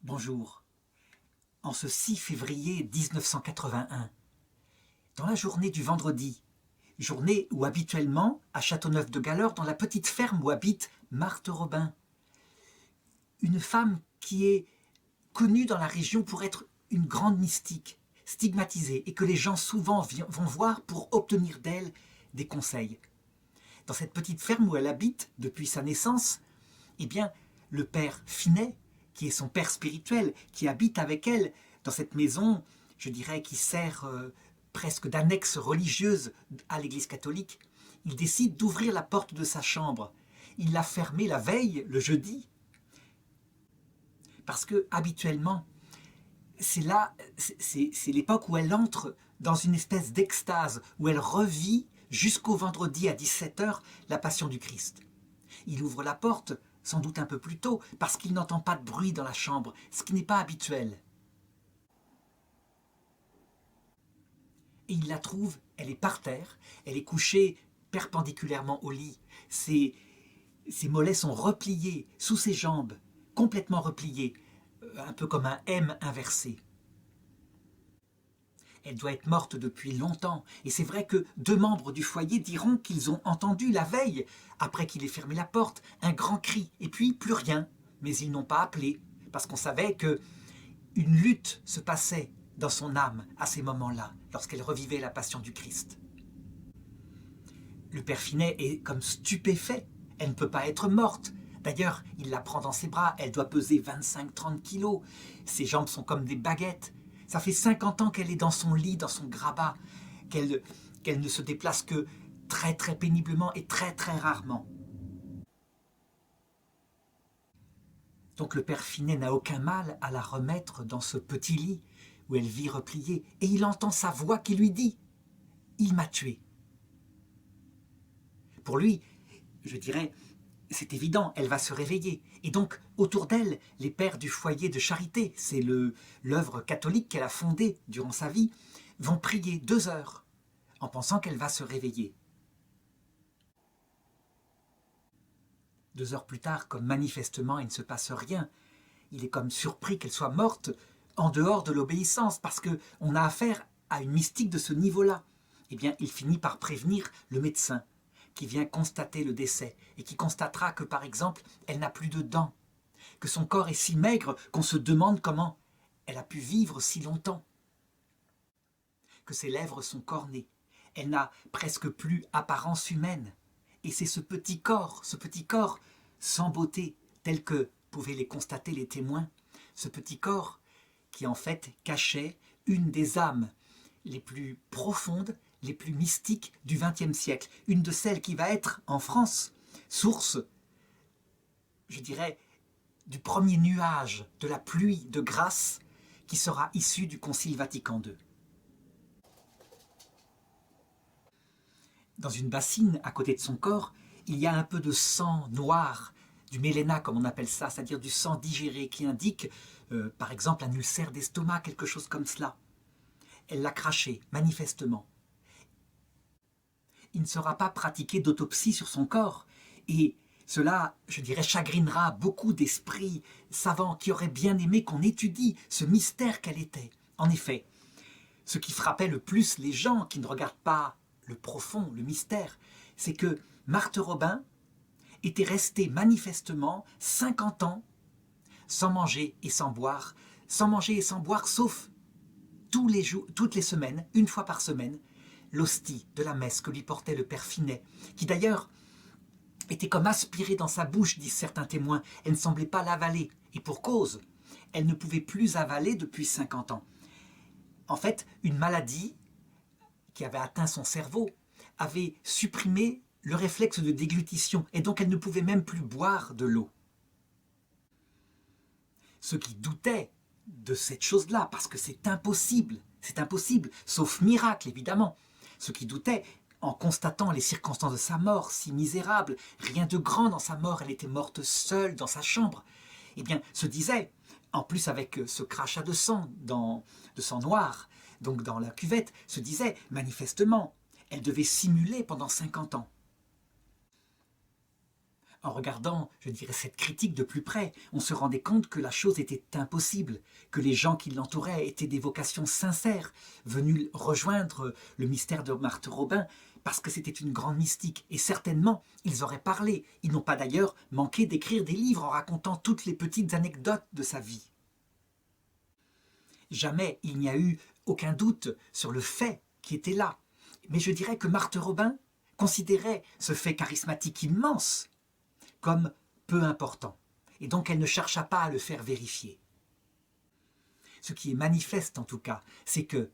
Bonjour. En ce 6 février 1981, dans la journée du vendredi, journée où habituellement, à Châteauneuf-de-Galeur, dans la petite ferme où habite Marthe Robin, une femme qui est connue dans la région pour être une grande mystique, stigmatisée, et que les gens souvent vont voir pour obtenir d'elle des conseils. Dans cette petite ferme où elle habite depuis sa naissance, eh bien, le père Finet, qui est son père spirituel, qui habite avec elle dans cette maison, je dirais, qui sert presque d'annexe religieuse à l'église catholique, il décide d'ouvrir la porte de sa chambre. Il l'a fermée la veille, le jeudi, parce que habituellement, c'est l'époque où elle entre dans une espèce d'extase, où elle revit jusqu'au vendredi à 17h la Passion du Christ. Il ouvre la porte, sans doute un peu plus tôt, parce qu'il n'entend pas de bruit dans la chambre, ce qui n'est pas habituel. Et il la trouve, elle est par terre, elle est couchée perpendiculairement au lit. Ses mollets sont repliés sous ses jambes, complètement repliés, un peu comme un M inversé. Elle doit être morte depuis longtemps, et c'est vrai que 2 membres du foyer diront qu'ils ont entendu la veille, après qu'il ait fermé la porte, un grand cri, et puis plus rien, mais ils n'ont pas appelé, parce qu'on savait que une lutte se passait dans son âme à ces moments-là, lorsqu'elle revivait la Passion du Christ. Le père Finet est comme stupéfait, elle ne peut pas être morte. D'ailleurs, il la prend dans ses bras, elle doit peser 25-30 kilos, ses jambes sont comme des baguettes. Ça fait 50 ans qu'elle est dans son lit, dans son grabat, qu'elle ne se déplace que très très péniblement et très très rarement. Donc le père Finet n'a aucun mal à la remettre dans ce petit lit où elle vit repliée, et il entend sa voix qui lui dit « Il m'a tué ». Pour lui, je dirais, c'est évident, elle va se réveiller. Et donc, autour d'elle, les pères du foyer de charité, c'est l'œuvre catholique qu'elle a fondée durant sa vie, vont prier 2 heures en pensant qu'elle va se réveiller. 2 heures plus tard, comme manifestement il ne se passe rien, il est comme surpris qu'elle soit morte en dehors de l'obéissance, parce qu'on a affaire à une mystique de ce niveau-là. Eh bien, il finit par prévenir le médecin qui vient constater le décès et qui constatera que, par exemple, elle n'a plus de dents, que son corps est si maigre qu'on se demande comment elle a pu vivre si longtemps, que ses lèvres sont cornées, elle n'a presque plus apparence humaine, et c'est ce petit corps sans beauté, tel que pouvaient les constater les témoins, ce petit corps qui en fait cachait une des âmes les plus profondes, les plus mystiques du XXe siècle, une de celles qui va être, en France, source, je dirais, du premier nuage de la pluie de grâce qui sera issue du Concile Vatican II. Dans une bassine, à côté de son corps, il y a un peu de sang noir, du méléna comme on appelle ça, c'est-à-dire du sang digéré qui indique, par exemple, un ulcère d'estomac, quelque chose comme cela. Elle l'a craché, manifestement. Il ne sera pas pratiqué d'autopsie sur son corps, et cela, je dirais, chagrinera beaucoup d'esprits savants qui auraient bien aimé qu'on étudie ce mystère qu'elle était. En effet, ce qui frappait le plus les gens qui ne regardent pas le profond, le mystère, c'est que Marthe Robin était restée manifestement 50 ans sans manger et sans boire, sauf toutes les semaines, une fois par semaine, l'hostie de la messe que lui portait le père Finet, qui d'ailleurs était comme aspirée dans sa bouche, disent certains témoins. Elle ne semblait pas l'avaler, et pour cause, elle ne pouvait plus avaler depuis 50 ans. En fait, une maladie qui avait atteint son cerveau avait supprimé le réflexe de déglutition, et donc elle ne pouvait même plus boire de l'eau. Ceux qui doutaient de cette chose-là, parce que c'est impossible, sauf miracle évidemment. Ceux qui doutaient, en constatant les circonstances de sa mort, si misérables, rien de grand dans sa mort, elle était morte seule dans sa chambre, eh bien, se disaient, en plus avec ce crachat de sang noir, donc dans la cuvette, se disaient, manifestement, elle devait simuler pendant 50 ans. En regardant, je dirais, cette critique de plus près, on se rendait compte que la chose était impossible, que les gens qui l'entouraient étaient des vocations sincères, venus rejoindre le mystère de Marthe Robin, parce que c'était une grande mystique. Et certainement, ils auraient parlé. Ils n'ont pas d'ailleurs manqué d'écrire des livres en racontant toutes les petites anecdotes de sa vie. Jamais il n'y a eu aucun doute sur le fait qui était là. Mais je dirais que Marthe Robin considérait ce fait charismatique immense comme peu important. Et donc elle ne chercha pas à le faire vérifier. Ce qui est manifeste en tout cas, c'est que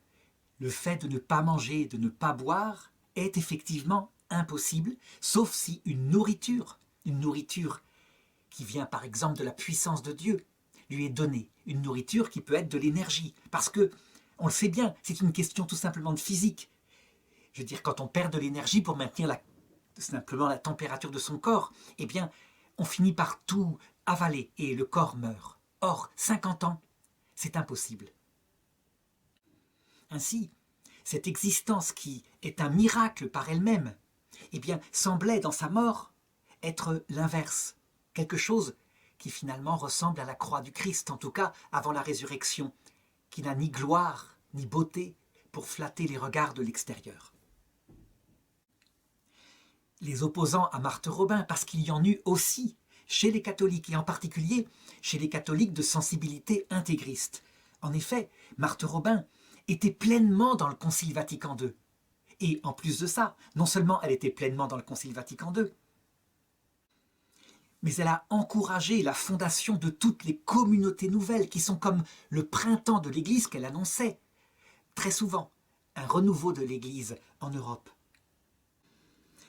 le fait de ne pas manger, de ne pas boire, est effectivement impossible, sauf si une nourriture qui vient par exemple de la puissance de Dieu, lui est donnée. Une nourriture qui peut être de l'énergie. Parce que, on le sait bien, c'est une question tout simplement de physique. Je veux dire, quand on perd de l'énergie pour maintenir simplement la température de son corps, eh bien, on finit par tout avaler et le corps meurt. Or, 50 ans, c'est impossible. Ainsi, cette existence qui est un miracle par elle-même, eh bien, semblait dans sa mort être l'inverse, quelque chose qui finalement ressemble à la croix du Christ, en tout cas avant la résurrection, qui n'a ni gloire ni beauté pour flatter les regards de l'extérieur. Les opposants à Marthe Robin, parce qu'il y en eut aussi chez les catholiques, et en particulier chez les catholiques de sensibilité intégriste. En effet, Marthe Robin était pleinement dans le Concile Vatican II. Et en plus de ça, non seulement elle était pleinement dans le Concile Vatican II, mais elle a encouragé la fondation de toutes les communautés nouvelles qui sont comme le printemps de l'Église qu'elle annonçait. Très souvent, un renouveau de l'Église en Europe.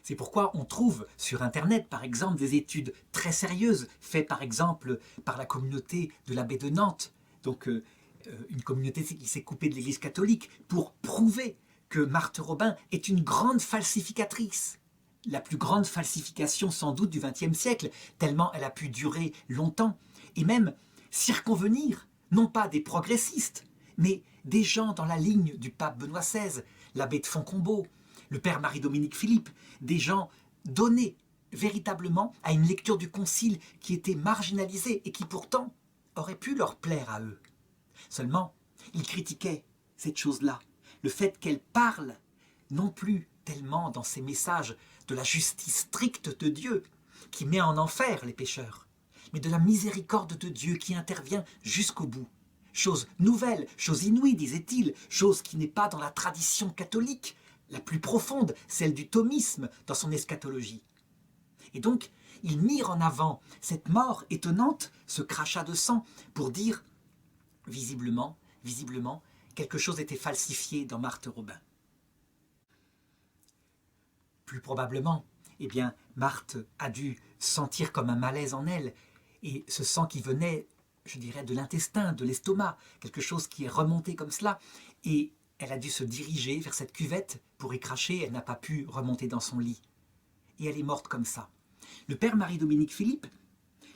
C'est pourquoi on trouve sur Internet, par exemple, des études très sérieuses faites, par exemple, par la communauté de l'abbé de Nantes, donc une communauté qui s'est coupée de l'Église catholique, pour prouver que Marthe Robin est une grande falsificatrice. La plus grande falsification sans doute du XXe siècle, tellement elle a pu durer longtemps, et même circonvenir, non pas des progressistes, mais des gens dans la ligne du pape Benoît XVI, l'abbé de Fontcombault, le père Marie-Dominique Philippe, des gens donnés véritablement à une lecture du Concile qui était marginalisée et qui pourtant aurait pu leur plaire à eux. Seulement, ils critiquaient cette chose-là, le fait qu'elle parle non plus tellement dans ses messages de la justice stricte de Dieu qui met en enfer les pécheurs, mais de la miséricorde de Dieu qui intervient jusqu'au bout. Chose nouvelle, chose inouïe, disait-il, chose qui n'est pas dans la tradition catholique, la plus profonde, celle du thomisme dans son eschatologie. Et donc, ils mirent en avant cette mort étonnante, ce crachat de sang, pour dire, visiblement, quelque chose était falsifié dans Marthe Robin. Plus probablement, eh bien, Marthe a dû sentir comme un malaise en elle, et ce sang qui venait, je dirais, de l'intestin, de l'estomac, quelque chose qui est remonté comme cela, et elle a dû se diriger vers cette cuvette pour y cracher, elle n'a pas pu remonter dans son lit. Et elle est morte comme ça. Le père Marie-Dominique Philippe,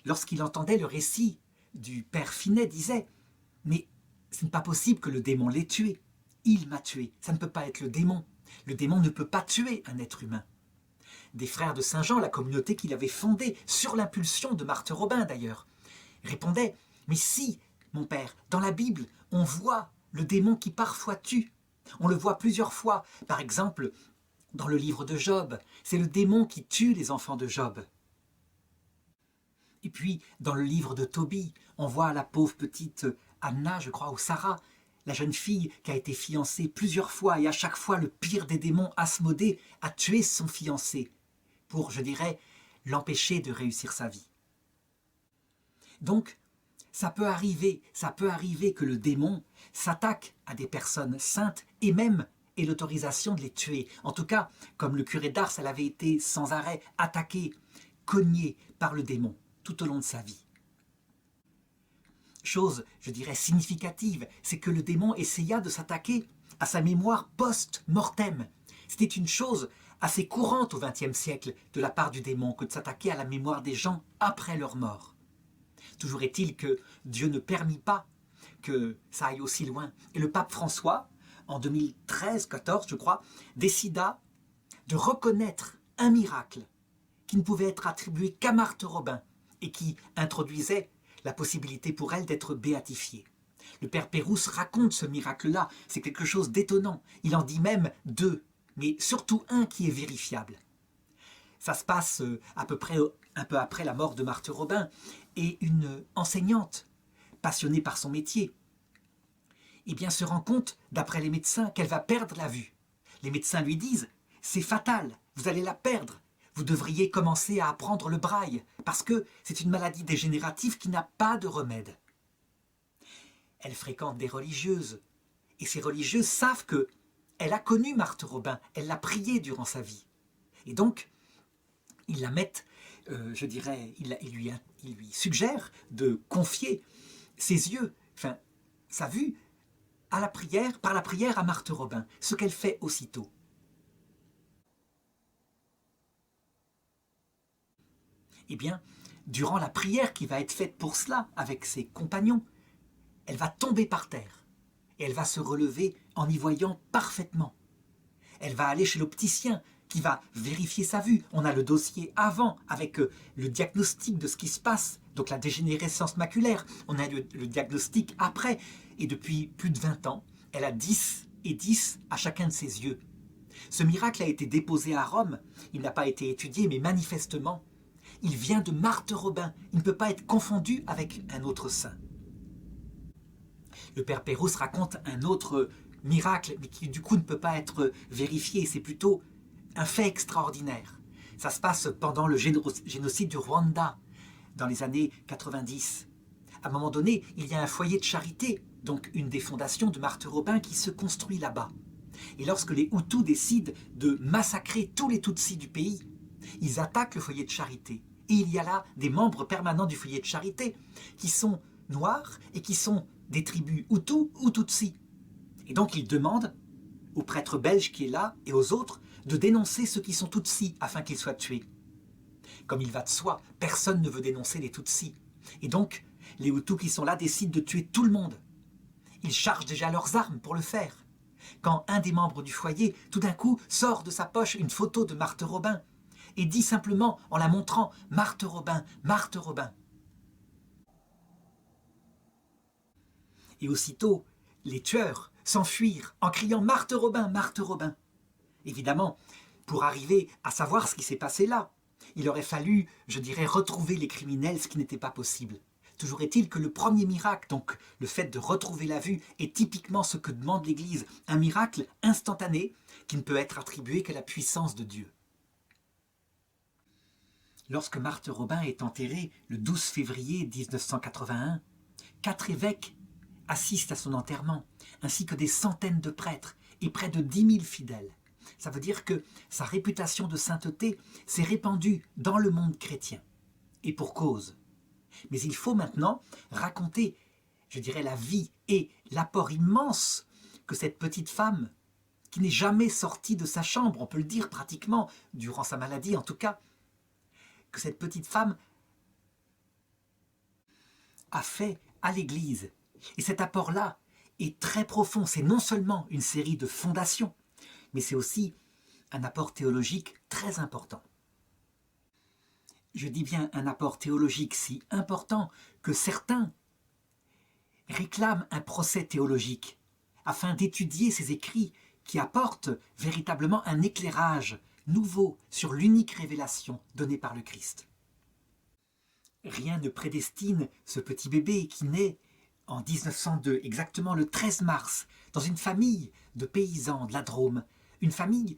lorsqu'il entendait le récit du père Finet, disait « Mais ce n'est pas possible que le démon l'ait tué. Il m'a tué, ça ne peut pas être le démon. Le démon ne peut pas tuer un être humain. » Des frères de Saint-Jean, la communauté qu'il avait fondée, sur l'impulsion de Marthe Robin d'ailleurs, répondaient « Mais si, mon père, dans la Bible, on voit le démon qui parfois tue. On le voit plusieurs fois. Par exemple, dans le livre de Job, c'est le démon qui tue les enfants de Job. Et puis, dans le livre de Tobie, on voit la pauvre petite Anna, je crois, ou Sarah, la jeune fille qui a été fiancée plusieurs fois, et à chaque fois, le pire des démons, Asmodée, a tué son fiancé pour, je dirais, l'empêcher de réussir sa vie. Donc, ça peut arriver que le démon s'attaque à des personnes saintes et même ait l'autorisation de les tuer. En tout cas, comme le curé d'Ars, elle avait été sans arrêt attaquée, cognée par le démon tout au long de sa vie. Chose, je dirais, significative, c'est que le démon essaya de s'attaquer à sa mémoire post-mortem. C'était une chose assez courante au XXe siècle de la part du démon que de s'attaquer à la mémoire des gens après leur mort. Toujours est-il que Dieu ne permit pas que ça aille aussi loin. Et le pape François, en 2013-14, je crois, décida de reconnaître un miracle qui ne pouvait être attribuée qu'à Marthe Robin et qui introduisait la possibilité pour elle d'être béatifiée. Le père Pérouse raconte ce miracle-là, c'est quelque chose d'étonnant. Il en dit même deux, mais surtout un qui est vérifiable. Ça se passe à peu près un peu après la mort de Marthe Robin, et une enseignante, passionnée par son métier, eh bien, se rend compte, d'après les médecins, qu'elle va perdre la vue. Les médecins lui disent « c'est fatal, vous allez la perdre, vous devriez commencer à apprendre le braille, parce que c'est une maladie dégénérative qui n'a pas de remède. » Elle fréquente des religieuses, et ces religieuses savent qu'elle a connu Marthe Robin, elle l'a priée durant sa vie. Et donc, ils la mettent, je dirais, ils lui suggèrent de confier ses yeux, enfin, sa vue, à la prière, par la prière à Marthe Robin, ce qu'elle fait aussitôt. Eh bien, durant la prière qui va être faite pour cela, avec ses compagnons, elle va tomber par terre, et elle va se relever en y voyant parfaitement. Elle va aller chez l'opticien, qui va vérifier sa vue. On a le dossier avant, avec le diagnostic de ce qui se passe, donc la dégénérescence maculaire. On a le diagnostic après, et depuis plus de 20 ans, elle a 10 et 10 à chacun de ses yeux. Ce miracle a été déposé à Rome, il n'a pas été étudié, mais manifestement, il vient de Marthe Robin, il ne peut pas être confondu avec un autre saint. Le père Pérouse raconte un autre miracle, mais qui du coup ne peut pas être vérifié, c'est plutôt un fait extraordinaire. Ça se passe pendant le génocide du Rwanda, dans les années 90. À un moment donné, il y a un foyer de charité, donc une des fondations de Marthe Robin, qui se construit là-bas. Et lorsque les Hutus décident de massacrer tous les Tutsis du pays, ils attaquent le foyer de charité. Et il y a là des membres permanents du foyer de charité qui sont noirs et qui sont des tribus Hutus ou Tutsis. Et donc ils demandent au prêtre belge qui est là et aux autres de dénoncer ceux qui sont Tutsis afin qu'ils soient tués. Comme il va de soi, personne ne veut dénoncer les Tutsis. Et donc, les Hutus qui sont là décident de tuer tout le monde. Ils chargent déjà leurs armes pour le faire. Quand un des membres du foyer, tout d'un coup, sort de sa poche une photo de Marthe Robin et dit simplement, en la montrant, « Marthe Robin, Marthe Robin ». Et aussitôt, les tueurs s'enfuirent en criant « Marthe Robin, Marthe Robin ». Évidemment, pour arriver à savoir ce qui s'est passé là, il aurait fallu, je dirais, retrouver les criminels, ce qui n'était pas possible. Toujours est-il que le premier miracle, donc le fait de retrouver la vue, est typiquement ce que demande l'Église, un miracle instantané qui ne peut être attribué qu'à la puissance de Dieu. Lorsque Marthe Robin est enterrée le 12 février 1981, 4 évêques assistent à son enterrement, ainsi que des centaines de prêtres et près de 10 000 fidèles. Ça veut dire que sa réputation de sainteté s'est répandue dans le monde chrétien. Et pour cause. Mais il faut maintenant raconter, je dirais, la vie et l'apport immense que cette petite femme, qui n'est jamais sortie de sa chambre, on peut le dire pratiquement, durant sa maladie en tout cas, que cette petite femme a fait à l'Église. Et cet apport-là est très profond. C'est non seulement une série de fondations, mais c'est aussi un apport théologique très important. Je dis bien un apport théologique si important que certains réclament un procès théologique afin d'étudier ces écrits qui apportent véritablement un éclairage nouveau sur l'unique révélation donnée par le Christ. Rien ne prédestine ce petit bébé qui naît en 1902, exactement le 13 mars, dans une famille de paysans de la Drôme, une famille,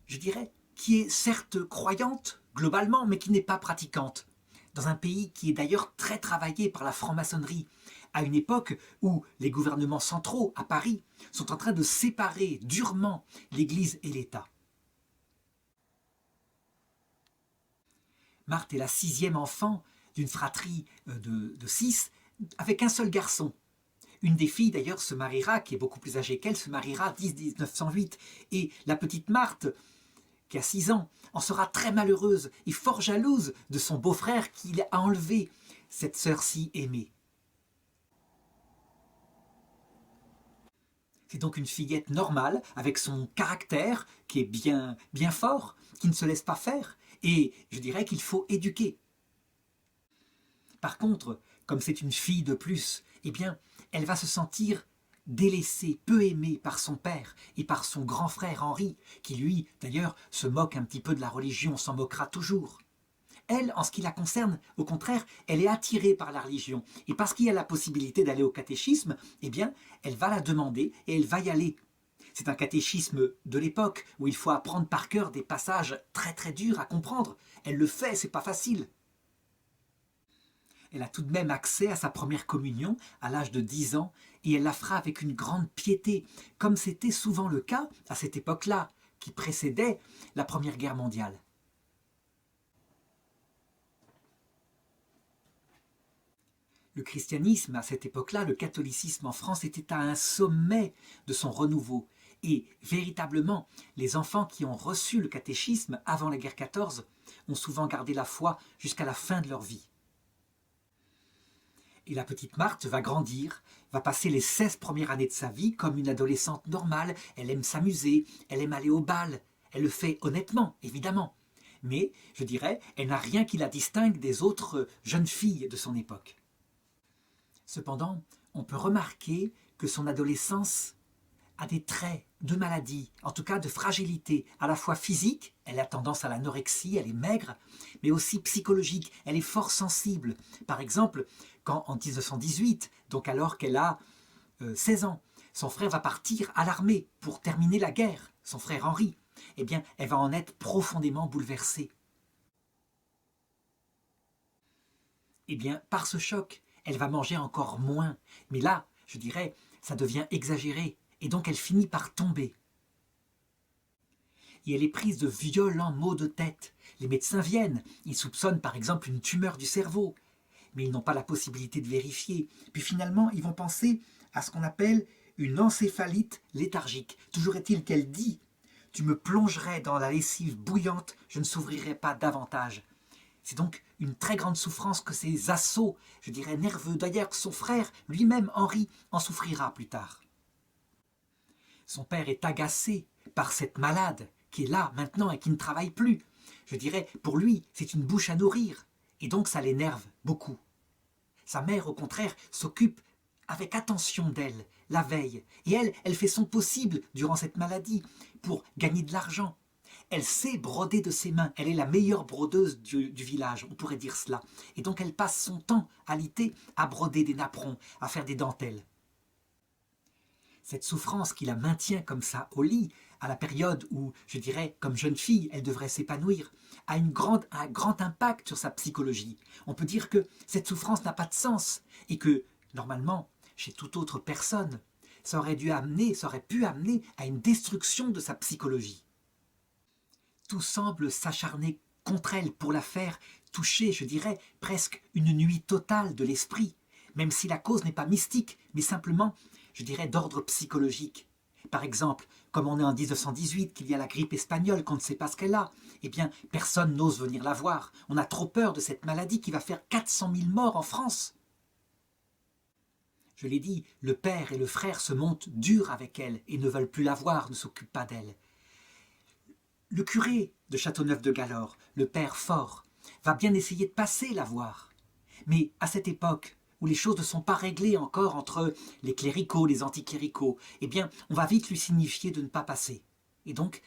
je dirais, qui est certes croyante globalement, mais qui n'est pas pratiquante, dans un pays qui est d'ailleurs très travaillé par la franc-maçonnerie, à une époque où les gouvernements centraux, à Paris, sont en train de séparer durement l'Église et l'État. Marthe est la 6e enfant d'une fratrie de 6, avec un seul garçon. Une des filles d'ailleurs se mariera, qui est beaucoup plus âgée qu'elle, se mariera en 1908. Et la petite Marthe, qui a 6 ans, en sera très malheureuse et fort jalouse de son beau-frère qui a enlevé cette sœur si aimée. C'est donc une fillette normale, avec son caractère qui est bien fort, qui ne se laisse pas faire, Et je dirais qu'il faut éduquer. Par contre, comme c'est une fille de plus, eh bien, elle va se sentir délaissée, peu aimée par son père et par son grand frère Henri, qui lui, d'ailleurs, se moque un petit peu de la religion, s'en moquera toujours. Elle, en ce qui la concerne, au contraire, elle est attirée par la religion. Et parce qu'il y a la possibilité d'aller au catéchisme, eh bien, elle va la demander et elle va y aller. C'est un catéchisme de l'époque où il faut apprendre par cœur des passages très très durs à comprendre. Elle le fait, c'est pas facile. Elle a tout de même accès à sa première communion à l'âge de 10 ans et elle la fera avec une grande piété, comme c'était souvent le cas à cette époque-là, qui précédait la Première Guerre mondiale. Le christianisme, à cette époque-là, le catholicisme en France était à un sommet de son renouveau. Et véritablement, les enfants qui ont reçu le catéchisme avant la guerre 14 ont souvent gardé la foi jusqu'à la fin de leur vie. Et la petite Marthe va grandir, va passer les 16 premières années de sa vie comme une adolescente normale. Elle aime s'amuser, elle aime aller au bal. Elle le fait honnêtement, évidemment. Mais, je dirais, elle n'a rien qui la distingue des autres jeunes filles de son époque. Cependant, on peut remarquer que son adolescence a des traits de maladie, en tout cas de fragilité, à la fois physique, elle a tendance à l'anorexie, elle est maigre, mais aussi psychologique, elle est fort sensible. Par exemple, quand en 1918, donc alors qu'elle a 16 ans, son frère va partir à l'armée pour terminer la guerre, son frère Henri, eh bien, elle va en être profondément bouleversée. Eh bien, par ce choc, elle va manger encore moins. Mais là, je dirais, ça devient exagéré. Et donc elle finit par tomber. Et elle est prise de violents maux de tête. Les médecins viennent. Ils soupçonnent par exemple une tumeur du cerveau. Mais ils n'ont pas la possibilité de vérifier. Puis finalement, ils vont penser à ce qu'on appelle une encéphalite léthargique. Toujours est-il qu'elle dit « Tu me plongerais dans la lessive bouillante, je ne s'ouvrirais pas davantage ». C'est donc une très grande souffrance que ces assauts, je dirais nerveux. D'ailleurs, son frère, lui-même, Henri, en souffrira plus tard. Son père est agacé par cette malade qui est là maintenant et qui ne travaille plus. Je dirais, pour lui, c'est une bouche à nourrir. Et donc ça l'énerve beaucoup. Sa mère, au contraire, s'occupe avec attention d'elle, la veille. Et elle fait son possible durant cette maladie pour gagner de l'argent. Elle sait broder de ses mains. Elle est la meilleure brodeuse du village, on pourrait dire cela. Et donc elle passe son temps à l'été à broder des napperons, à faire des dentelles. Cette souffrance qui la maintient comme ça au lit, à la période où, je dirais, comme jeune fille, elle devrait s'épanouir, a un grand impact sur sa psychologie. On peut dire que cette souffrance n'a pas de sens et que, normalement, chez toute autre personne, ça aurait pu amener à une destruction de sa psychologie. Tout semble s'acharner contre elle pour la faire toucher, je dirais, presque une nuit totale de l'esprit, même si la cause n'est pas mystique, mais simplement, je dirais, d'ordre psychologique. Par exemple, comme on est en 1918, qu'il y a la grippe espagnole, qu'on ne sait pas ce qu'elle a, eh bien, personne n'ose venir la voir. On a trop peur de cette maladie qui va faire 400 000 morts en France. Je l'ai dit, le père et le frère se montent dur avec elle et ne veulent plus la voir, ne s'occupent pas d'elle. Le curé de Châteauneuf-de-Galor, le père fort, va bien essayer de passer la voir. Mais à cette époque, où les choses ne sont pas réglées encore entre les cléricaux, les anticléricaux, eh bien, on va vite lui signifier de ne pas passer. Et donc,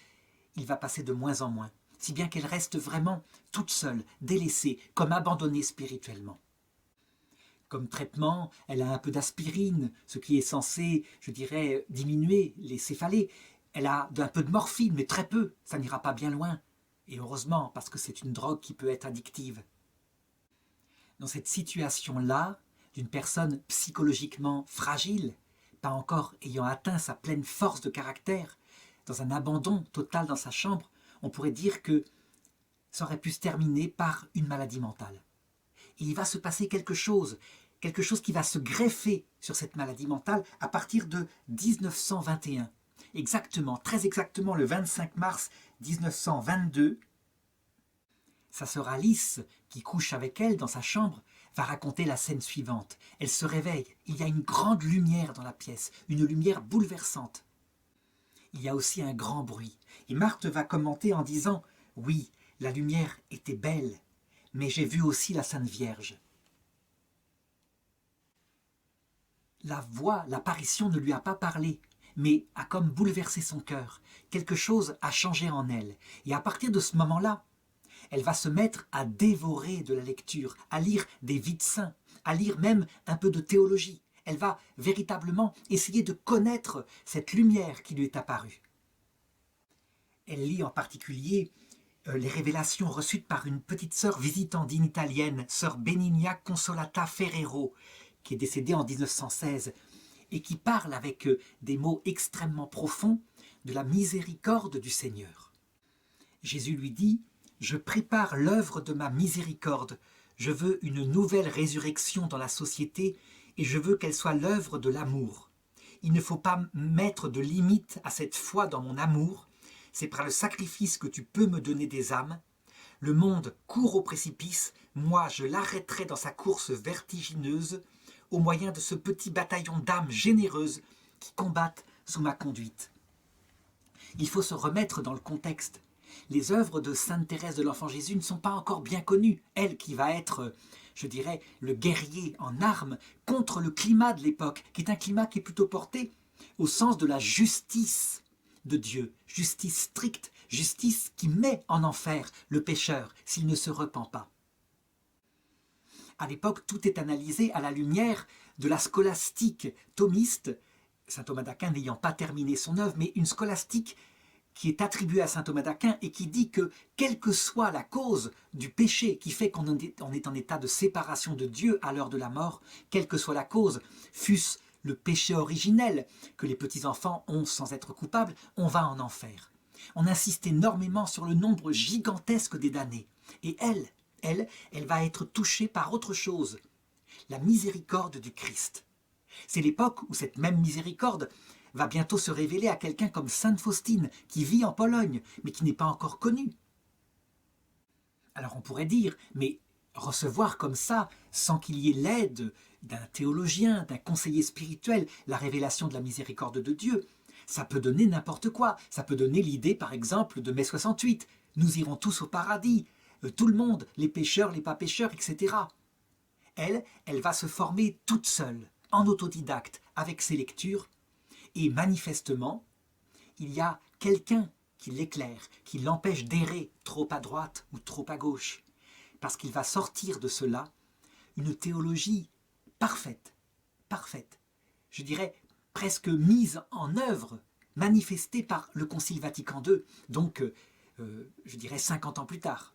il va passer de moins en moins, si bien qu'elle reste vraiment toute seule, délaissée, comme abandonnée spirituellement. Comme traitement, elle a un peu d'aspirine, ce qui est censé, je dirais, diminuer les céphalées. Elle a un peu de morphine, mais très peu, ça n'ira pas bien loin. Et heureusement, parce que c'est une drogue qui peut être addictive. Dans cette situation-là, d'une personne psychologiquement fragile, pas encore ayant atteint sa pleine force de caractère, dans un abandon total dans sa chambre, on pourrait dire que ça aurait pu se terminer par une maladie mentale. Et il va se passer quelque chose qui va se greffer sur cette maladie mentale à partir de 1921. Exactement, très exactement le 25 mars 1922, sa sœur Alice, qui couche avec elle dans sa chambre, va raconter la scène suivante. Elle se réveille, il y a une grande lumière dans la pièce, une lumière bouleversante. Il y a aussi un grand bruit. Et Marthe va commenter en disant « Oui, La lumière était belle, mais j'ai vu aussi la Sainte Vierge. La voix, l'apparition ne lui a pas parlé, mais a comme bouleversé son cœur. Quelque chose a changé en elle. Et à partir de ce moment-là, elle va se mettre à dévorer de la lecture, à lire des vies de saints, à lire même un peu de théologie. Elle va véritablement essayer de connaître cette lumière qui lui est apparue. Elle lit en particulier les révélations reçues par une petite sœur visitandine italienne, sœur Benigna Consolata Ferrero, qui est décédée en 1916, et qui parle avec des mots extrêmement profonds de la miséricorde du Seigneur. Jésus lui dit « Je prépare l'œuvre de ma miséricorde, je veux une nouvelle résurrection dans la société et je veux qu'elle soit l'œuvre de l'amour. Il ne faut pas mettre de limite à cette foi dans mon amour, c'est par le sacrifice que tu peux me donner des âmes. Le monde court au précipice, moi je l'arrêterai dans sa course vertigineuse, au moyen de ce petit bataillon d'âmes généreuses qui combattent sous ma conduite. » Il faut se remettre dans le contexte. Les œuvres de Sainte Thérèse de l'Enfant Jésus ne sont pas encore bien connues. Elle qui va être, je dirais, le guerrier en armes contre le climat de l'époque, qui est un climat qui est plutôt porté au sens de la justice de Dieu, justice stricte, justice qui met en enfer le pécheur s'il ne se repent pas. À l'époque, tout est analysé à la lumière de la scolastique thomiste, saint Thomas d'Aquin n'ayant pas terminé son œuvre, mais une scolastique qui est attribuée à saint Thomas d'Aquin et qui dit que, quelle que soit la cause du péché qui fait qu'on est en état de séparation de Dieu à l'heure de la mort, quelle que soit la cause, fût-ce le péché originel que les petits-enfants ont sans être coupables, on va en enfer. On insiste énormément sur le nombre gigantesque des damnés. Et elle va être touchée par autre chose, la miséricorde du Christ. C'est l'époque où cette même miséricorde va bientôt se révéler à quelqu'un comme sainte Faustine, qui vit en Pologne, mais qui n'est pas encore connue. Alors on pourrait dire, mais recevoir comme ça, sans qu'il y ait l'aide d'un théologien, d'un conseiller spirituel, la révélation de la miséricorde de Dieu, ça peut donner n'importe quoi. Ça peut donner l'idée, par exemple, de mai 68. Nous irons tous au paradis. Tout le monde, les pécheurs, les pas pécheurs, etc. Elle va se former toute seule, en autodidacte, avec ses lectures. Et manifestement, il y a quelqu'un qui l'éclaire, qui l'empêche d'errer trop à droite ou trop à gauche. Parce qu'il va sortir de cela une théologie parfaite, je dirais presque mise en œuvre, manifestée par le Concile Vatican II, donc je dirais 50 ans plus tard.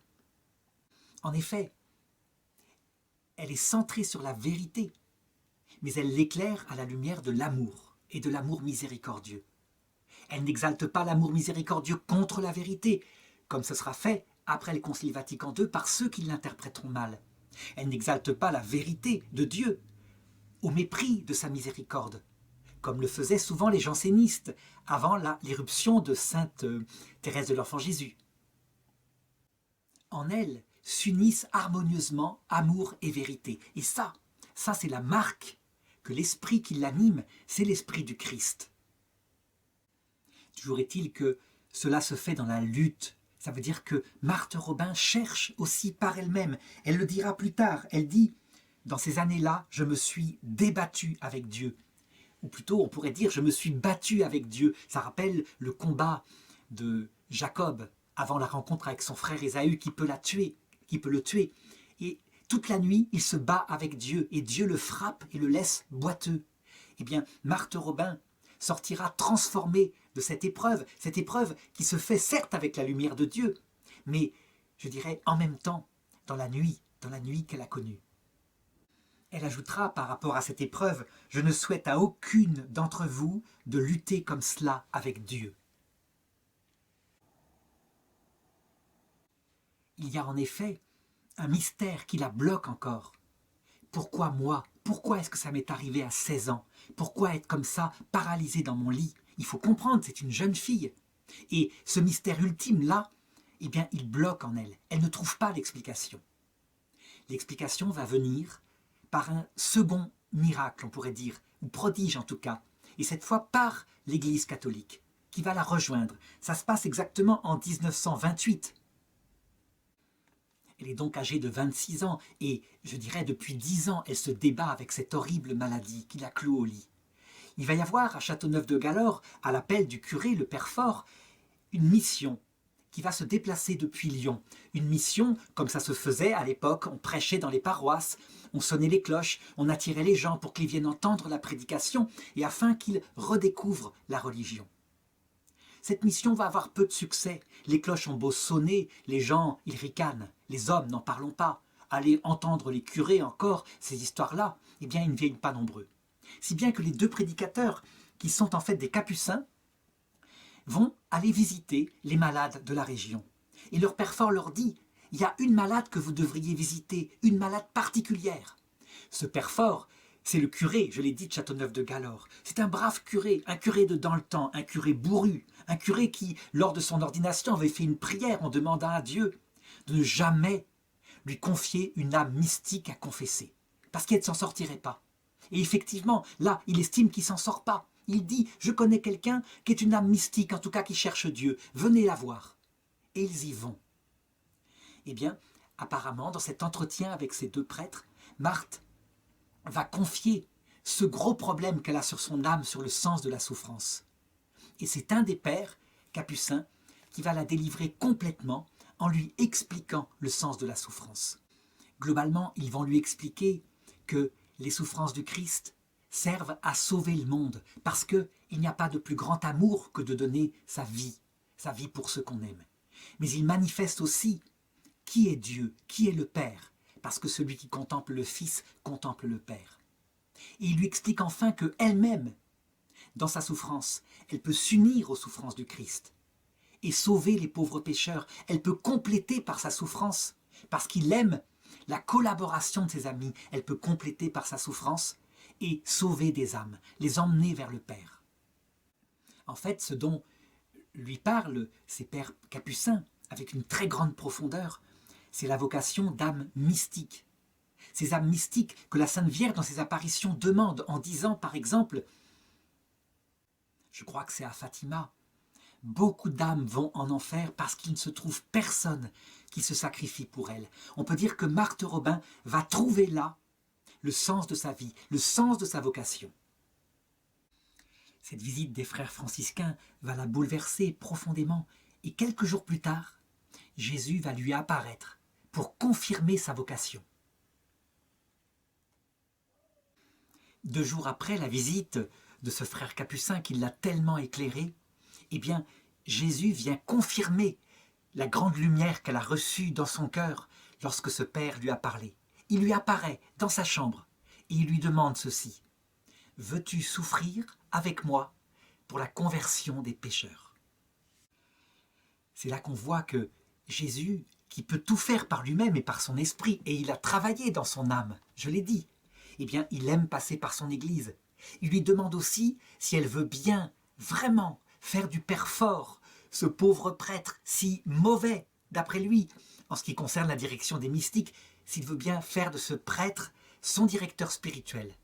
En effet, elle est centrée sur la vérité, mais elle l'éclaire à la lumière de l'amour et de l'amour miséricordieux. Elle n'exalte pas l'amour miséricordieux contre la vérité, comme ce sera fait après le Concile Vatican II par ceux qui l'interpréteront mal. Elle n'exalte pas la vérité de Dieu au mépris de sa miséricorde, comme le faisaient souvent les jansénistes avant l'éruption de sainte Thérèse de l'Enfant Jésus. En elle s'unissent harmonieusement amour et vérité. Et ça c'est la marque que l'esprit qui l'anime, c'est l'esprit du Christ. Toujours est-il que cela se fait dans la lutte. Ça veut dire que Marthe Robin cherche aussi par elle-même. Elle le dira plus tard. Elle dit, dans ces années-là, je me suis débattue avec Dieu. Ou plutôt, on pourrait dire, je me suis battue avec Dieu. Ça rappelle le combat de Jacob avant la rencontre avec son frère Ésaü qui peut le tuer. Et toute la nuit, il se bat avec Dieu et Dieu le frappe et le laisse boiteux. Eh bien, Marthe Robin sortira transformée de cette épreuve qui se fait certes avec la lumière de Dieu, mais je dirais en même temps dans la nuit qu'elle a connue. Elle ajoutera par rapport à cette épreuve, « Je ne souhaite à aucune d'entre vous de lutter comme cela avec Dieu. » Il y a en effet un mystère qui la bloque encore. Pourquoi moi ? Pourquoi est-ce que ça m'est arrivé à 16 ans ? Pourquoi être comme ça, paralysée dans mon lit ? Il faut comprendre, c'est une jeune fille. Et ce mystère ultime-là, eh bien, il bloque en elle. Elle ne trouve pas l'explication. L'explication va venir par un second miracle, on pourrait dire, ou prodige en tout cas, et cette fois par l'Église catholique, qui va la rejoindre. Ça se passe exactement en 1928. Elle est donc âgée de 26 ans et, je dirais, depuis 10 ans, elle se débat avec cette horrible maladie qui la cloue au lit. Il va y avoir à Châteauneuf-de-Galore, à l'appel du curé, le père Fort, une mission qui va se déplacer depuis Lyon. Une mission, comme ça se faisait à l'époque, on prêchait dans les paroisses, on sonnait les cloches, on attirait les gens pour qu'ils viennent entendre la prédication et afin qu'ils redécouvrent la religion. Cette mission va avoir peu de succès. Les cloches ont beau sonner, les gens, ils ricanent. Les hommes, n'en parlons pas. Aller entendre les curés encore, ces histoires-là, eh bien, ils ne viennent pas nombreux. Si bien que les deux prédicateurs, qui sont en fait des capucins, vont aller visiter les malades de la région. Et leur père Fort leur dit, il y a une malade que vous devriez visiter, une malade particulière. Ce père Fort, c'est le curé, je l'ai dit, de Châteauneuf-de-Galore. C'est un brave curé, un curé de dans le temps, un curé bourru, un curé qui, lors de son ordination, avait fait une prière en demandant à Dieu de ne jamais lui confier une âme mystique à confesser, parce qu'elle ne s'en sortirait pas. Et effectivement, là, il estime qu'il ne s'en sort pas. Il dit, je connais quelqu'un qui est une âme mystique, en tout cas qui cherche Dieu, venez la voir. Et ils y vont. Eh bien, apparemment, dans cet entretien avec ces deux prêtres, Marthe va confier ce gros problème qu'elle a sur son âme, sur le sens de la souffrance. Et c'est un des pères, capucins, qui va la délivrer complètement en lui expliquant le sens de la souffrance. Globalement, ils vont lui expliquer que les souffrances du Christ servent à sauver le monde, parce qu'il n'y a pas de plus grand amour que de donner sa vie pour ceux qu'on aime. Mais il manifeste aussi qui est Dieu, qui est le Père, parce que celui qui contemple le Fils contemple le Père. Et il lui explique enfin qu'elle-même, dans sa souffrance, elle peut s'unir aux souffrances du Christ et sauver les pauvres pécheurs. Elle peut compléter par sa souffrance, parce qu'il aime la collaboration de ses amis. Elle peut compléter par sa souffrance et sauver des âmes, les emmener vers le Père. En fait, ce dont lui parlent ces pères capucins, avec une très grande profondeur, c'est la vocation d'âmes mystiques. Ces âmes mystiques que la Sainte Vierge, dans ses apparitions, demande en disant, par exemple, je crois que c'est à Fatima, beaucoup d'âmes vont en enfer parce qu'il ne se trouve personne qui se sacrifie pour elles. On peut dire que Marthe Robin va trouver là le sens de sa vie, le sens de sa vocation. Cette visite des frères franciscains va la bouleverser profondément et quelques jours plus tard, Jésus va lui apparaître pour confirmer sa vocation. 2 jours après la visite de ce frère capucin qui l'a tellement éclairé, eh bien, Jésus vient confirmer la grande lumière qu'elle a reçue dans son cœur lorsque ce père lui a parlé. Il lui apparaît dans sa chambre et il lui demande ceci. « Veux-tu souffrir avec moi pour la conversion des pécheurs ?» C'est là qu'on voit que Jésus, qui peut tout faire par lui-même et par son esprit, et il a travaillé dans son âme, je l'ai dit, eh bien, il aime passer par son Église. Il lui demande aussi si elle veut bien, vraiment, faire du père Fort, ce pauvre prêtre si mauvais, d'après lui, en ce qui concerne la direction des mystiques, s'il veut bien faire de ce prêtre son directeur spirituel.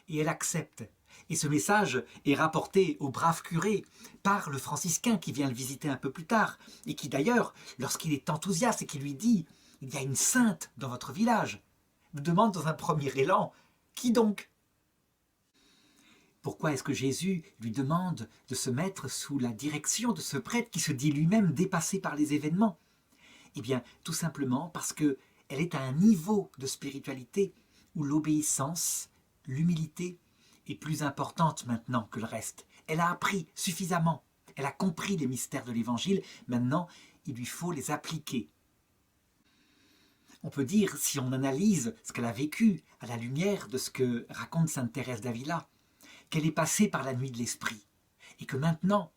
Et elle accepte. Et ce message est rapporté au brave curé par le franciscain qui vient le visiter un peu plus tard, et qui d'ailleurs, lorsqu'il est enthousiaste et qui lui dit « Il y a une sainte dans votre village », me demande dans un premier élan « Qui donc ?» Pourquoi est-ce que Jésus lui demande de se mettre sous la direction de ce prêtre qui se dit lui-même dépassé par les événements? Eh bien, tout simplement parce qu'elle est à un niveau de spiritualité où l'obéissance, l'humilité est plus importante maintenant que le reste. Elle a appris suffisamment, elle a compris les mystères de l'Évangile, maintenant il lui faut les appliquer. On peut dire, si on analyse ce qu'elle a vécu à la lumière de ce que raconte sainte Thérèse d'Avila, qu'elle est passée par la nuit de l'esprit et que maintenant,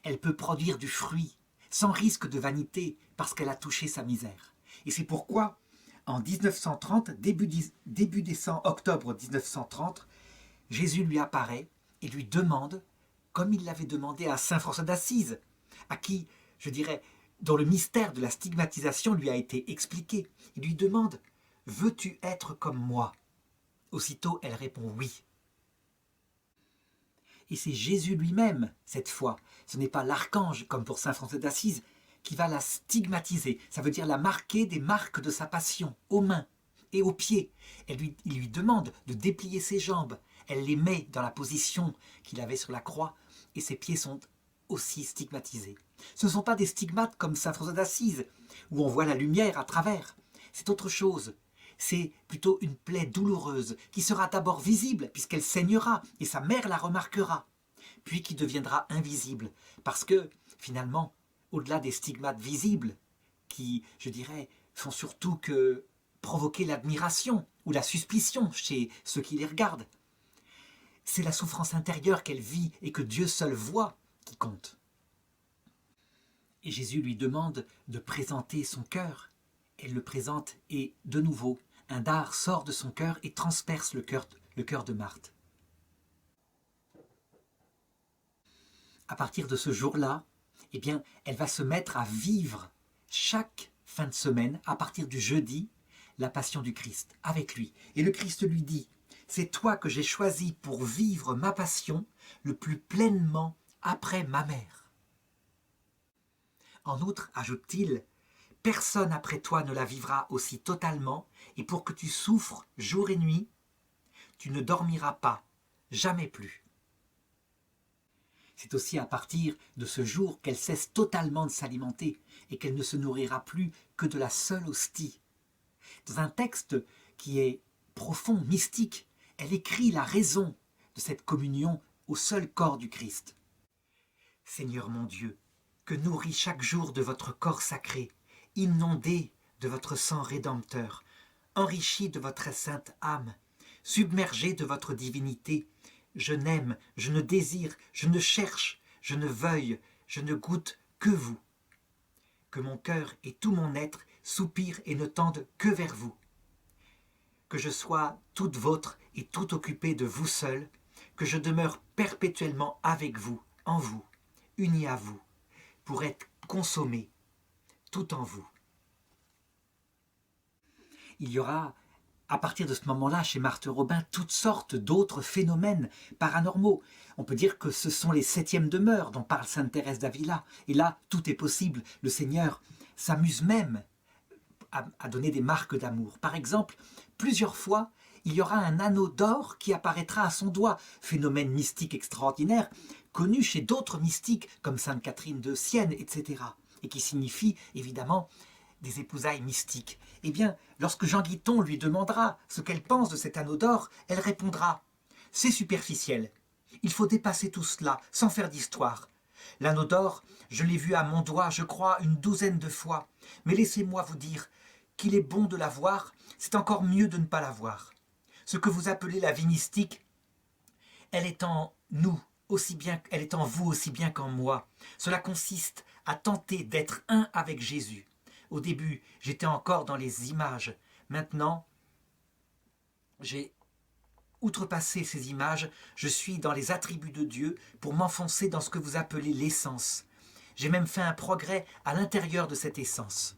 elle peut produire du fruit sans risque de vanité parce qu'elle a touché sa misère. Et c'est pourquoi, en 1930, début décembre, octobre 1930, Jésus lui apparaît et lui demande, comme il l'avait demandé à saint François d'Assise, à qui, je dirais, dont le mystère de la stigmatisation lui a été expliqué. Il lui demande « Veux-tu être comme moi ?» Aussitôt, elle répond « Oui ». Et c'est Jésus lui-même, cette fois. Ce n'est pas l'archange, comme pour saint François d'Assise, qui va la stigmatiser. Ça veut dire la marquer des marques de sa passion, aux mains et aux pieds. Il lui demande de déplier ses jambes. Elle les met dans la position qu'il avait sur la croix et ses pieds sont aussi stigmatisés. Ce ne sont pas des stigmates comme saint François d'Assise, où on voit la lumière à travers. C'est autre chose. C'est plutôt une plaie douloureuse qui sera d'abord visible puisqu'elle saignera et sa mère la remarquera, puis qui deviendra invisible parce que finalement, au-delà des stigmates visibles qui, je dirais, font surtout que provoquer l'admiration ou la suspicion chez ceux qui les regardent, c'est la souffrance intérieure qu'elle vit et que Dieu seul voit qui compte. Et Jésus lui demande de présenter son cœur. Elle le présente et de nouveau, un dard sort de son cœur et transperce le cœur de Marthe. À partir de ce jour-là, eh bien, elle va se mettre à vivre chaque fin de semaine, à partir du jeudi, la passion du Christ avec lui. Et le Christ lui dit, c'est toi que j'ai choisi pour vivre ma passion le plus pleinement après ma mère. En outre, ajoute-t-il, personne après toi ne la vivra aussi totalement, et pour que tu souffres jour et nuit, tu ne dormiras pas, jamais plus. C'est aussi à partir de ce jour qu'elle cesse totalement de s'alimenter et qu'elle ne se nourrira plus que de la seule hostie. Dans un texte qui est profond, mystique, elle écrit la raison de cette communion au seul corps du Christ. Seigneur mon Dieu, que nourris chaque jour de votre corps sacré, inondé de votre sang rédempteur, enrichi de votre sainte âme, submergé de votre divinité, je n'aime, je ne désire, je ne cherche, je ne veuille, je ne goûte que vous. Que mon cœur et tout mon être soupirent et ne tendent que vers vous. Que je sois toute vôtre et tout occupé de vous seul, que je demeure perpétuellement avec vous, en vous, uni à vous, pour être consommé, tout en vous. Il y aura, à partir de ce moment-là, chez Marthe Robin, toutes sortes d'autres phénomènes paranormaux. On peut dire que ce sont les septièmes demeures dont parle sainte Thérèse d'Avila. Et là, tout est possible. Le Seigneur s'amuse même à donner des marques d'amour. Par exemple, plusieurs fois, il y aura un anneau d'or qui apparaîtra à son doigt. Phénomène mystique extraordinaire, connu chez d'autres mystiques, comme sainte Catherine de Sienne, etc. Et qui signifie, évidemment, des épousailles mystiques. Eh bien, lorsque Jean Guiton lui demandera ce qu'elle pense de cet anneau d'or, elle répondra « C'est superficiel. Il faut dépasser tout cela, sans faire d'histoire. L'anneau d'or, je l'ai vu à mon doigt, je crois, une douzaine de fois. Mais laissez-moi vous dire qu'il est bon de l'avoir, c'est encore mieux de ne pas l'avoir. Ce que vous appelez la vie mystique, elle est en nous, aussi bien, elle est en vous aussi bien qu'en moi. Cela consiste à tenter d'être un avec Jésus. Au début, j'étais encore dans les images. Maintenant, j'ai outrepassé ces images. Je suis dans les attributs de Dieu pour m'enfoncer dans ce que vous appelez l'essence. J'ai même fait un progrès à l'intérieur de cette essence.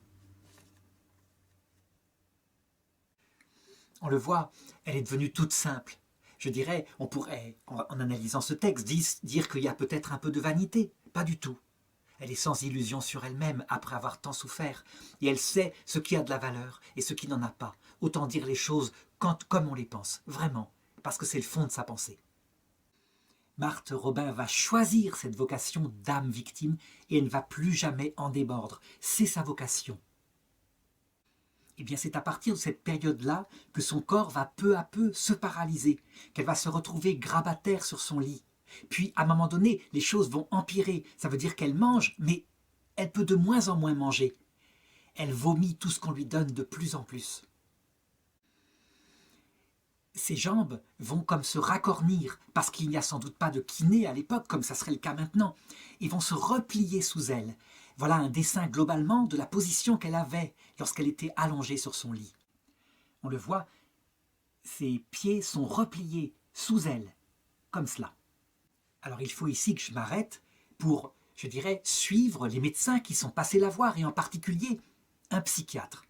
On le voit, elle est devenue toute simple. Je dirais, on pourrait, en analysant ce texte, dire qu'il y a peut-être un peu de vanité. Pas du tout. Elle est sans illusion sur elle-même après avoir tant souffert. Et elle sait ce qui a de la valeur et ce qui n'en a pas. Autant dire les choses comme on les pense, vraiment, parce que c'est le fond de sa pensée. Marthe Robin va choisir cette vocation d'âme victime et elle ne va plus jamais en démordre. C'est sa vocation. Eh bien, c'est à partir de cette période-là que son corps va peu à peu se paralyser, qu'elle va se retrouver grabataire sur son lit. Puis, à un moment donné, les choses vont empirer. Ça veut dire qu'elle mange, mais elle peut de moins en moins manger. Elle vomit tout ce qu'on lui donne de plus en plus. Ses jambes vont comme se racornir, parce qu'il n'y a sans doute pas de kiné à l'époque, comme ça serait le cas maintenant, et vont se replier sous elle. Voilà un dessin globalement de la position qu'elle avait lorsqu'elle était allongée sur son lit. On le voit, ses pieds sont repliés sous elle, comme cela. Alors il faut ici que je m'arrête pour, je dirais, suivre les médecins qui sont passés la voir, et en particulier un psychiatre.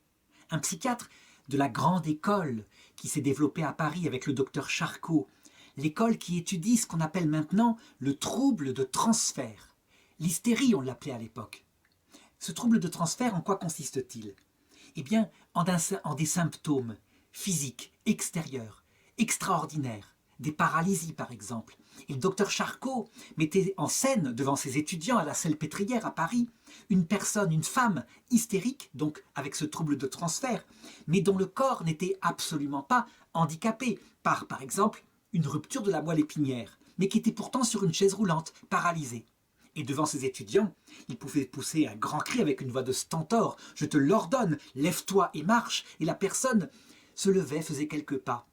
Un psychiatre de la grande école qui s'est développée à Paris avec le docteur Charcot, l'école qui étudie ce qu'on appelle maintenant le trouble de transfert. L'hystérie, on l'appelait à l'époque. Ce trouble de transfert, en quoi consiste-t-il? Eh bien, en des symptômes physiques, extérieurs, extraordinaires, des paralysies par exemple. Et le docteur Charcot mettait en scène devant ses étudiants à la Salpêtrière à Paris une personne, une femme hystérique, donc avec ce trouble de transfert, mais dont le corps n'était absolument pas handicapé par exemple, une rupture de la moelle épinière, mais qui était pourtant sur une chaise roulante, paralysée. Et devant ses étudiants, il pouvait pousser un grand cri avec une voix de stentor. « Je te l'ordonne, lève-toi et marche !» Et la personne se levait, faisait quelques pas.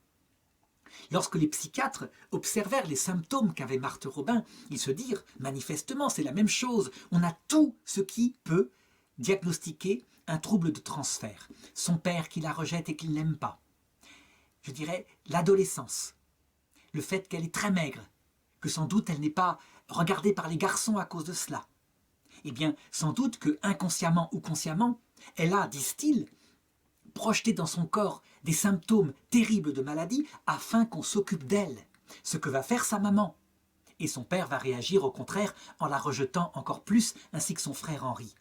Lorsque les psychiatres observèrent les symptômes qu'avait Marthe Robin, ils se dirent « Manifestement, c'est la même chose. On a tout ce qui peut diagnostiquer un trouble de transfert. Son père qui la rejette et qu'il n'aime pas. Je dirais l'adolescence. Le fait qu'elle est très maigre, que sans doute elle n'est pas regardée par les garçons à cause de cela. Eh bien, sans doute que, inconsciemment ou consciemment, elle a, disent-ils, projeté dans son corps des symptômes terribles de maladie afin qu'on s'occupe d'elle, ce que va faire sa maman. Et son père va réagir au contraire en la rejetant encore plus, ainsi que son frère Henri.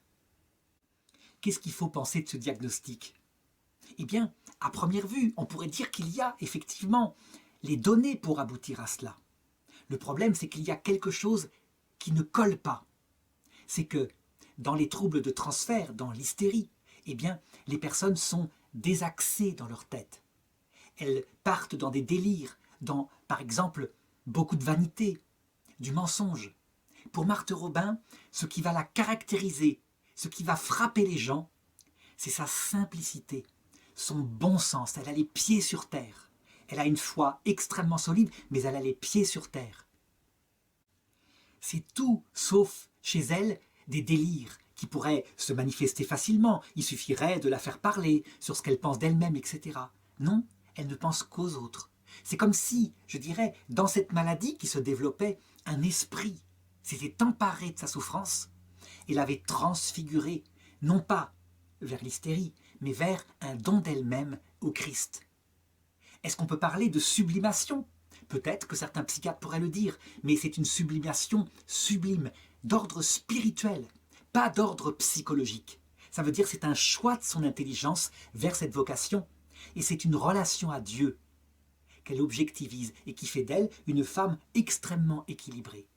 Qu'est-ce qu'il faut penser de ce diagnostic? Eh bien, à première vue, on pourrait dire qu'il y a effectivement les données pour aboutir à cela. Le problème, c'est qu'il y a quelque chose qui ne colle pas. C'est que dans les troubles de transfert, dans l'hystérie, eh bien, les personnes sont désaxées dans leur tête. Elles partent dans des délires, dans, par exemple, beaucoup de vanité, du mensonge. Pour Marthe Robin, ce qui va la caractériser, ce qui va frapper les gens, c'est sa simplicité, son bon sens. Elle a les pieds sur terre. Elle a une foi extrêmement solide, mais elle a les pieds sur terre. C'est tout sauf, chez elle, des délires qui pourraient se manifester facilement. Il suffirait de la faire parler sur ce qu'elle pense d'elle-même, etc. Non, elle ne pense qu'aux autres. C'est comme si, je dirais, dans cette maladie qui se développait, un esprit s'était emparé de sa souffrance et l'avait transfigurée, non pas vers l'hystérie, mais vers un don d'elle-même au Christ. Est-ce qu'on peut parler de sublimation? Peut-être que certains psychiatres pourraient le dire, mais c'est une sublimation sublime, d'ordre spirituel, pas d'ordre psychologique. Ça veut dire que c'est un choix de son intelligence vers cette vocation, et c'est une relation à Dieu qu'elle objectivise et qui fait d'elle une femme extrêmement équilibrée.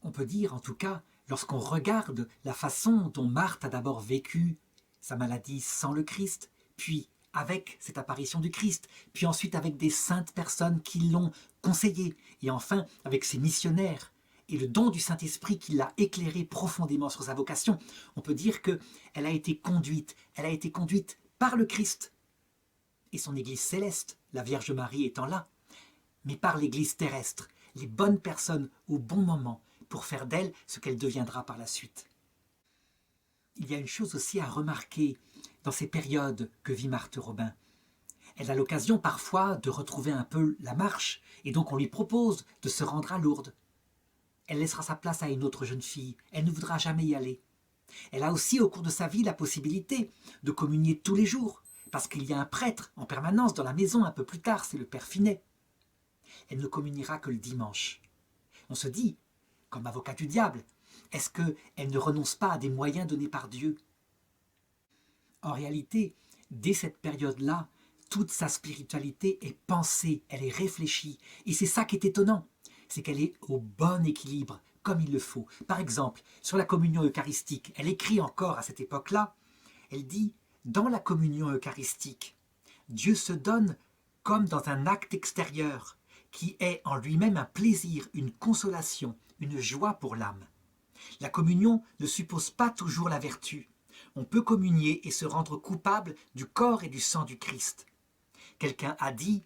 On peut dire en tout cas, lorsqu'on regarde la façon dont Marthe a d'abord vécu sa maladie sans le Christ, puis avec cette apparition du Christ, puis ensuite avec des saintes personnes qui l'ont conseillé, et enfin avec ses missionnaires, et le don du Saint-Esprit qui l'a éclairé profondément sur sa vocation, on peut dire qu'elle a été conduite par le Christ, et son Église céleste, la Vierge Marie étant là, mais par l'Église terrestre, les bonnes personnes au bon moment, pour faire d'elle ce qu'elle deviendra par la suite. Il y a une chose aussi à remarquer dans ces périodes que vit Marthe Robin. Elle a l'occasion parfois de retrouver un peu la marche, et donc on lui propose de se rendre à Lourdes. Elle laissera sa place à une autre jeune fille, elle ne voudra jamais y aller. Elle a aussi au cours de sa vie la possibilité de communier tous les jours, parce qu'il y a un prêtre en permanence dans la maison un peu plus tard, c'est le père Finet. Elle ne communiera que le dimanche. On se dit, comme avocat du diable, est-ce qu'elle ne renonce pas à des moyens donnés par Dieu? En réalité, dès cette période-là, toute sa spiritualité est pensée, elle est réfléchie. Et c'est ça qui est étonnant, c'est qu'elle est au bon équilibre, comme il le faut. Par exemple, sur la communion eucharistique, elle écrit encore à cette époque-là, elle dit « Dans la communion eucharistique, Dieu se donne comme dans un acte extérieur, qui est en lui-même un plaisir, une consolation, une joie pour l'âme. La communion ne suppose pas toujours la vertu. On peut communier et se rendre coupable du corps et du sang du Christ. Quelqu'un a dit,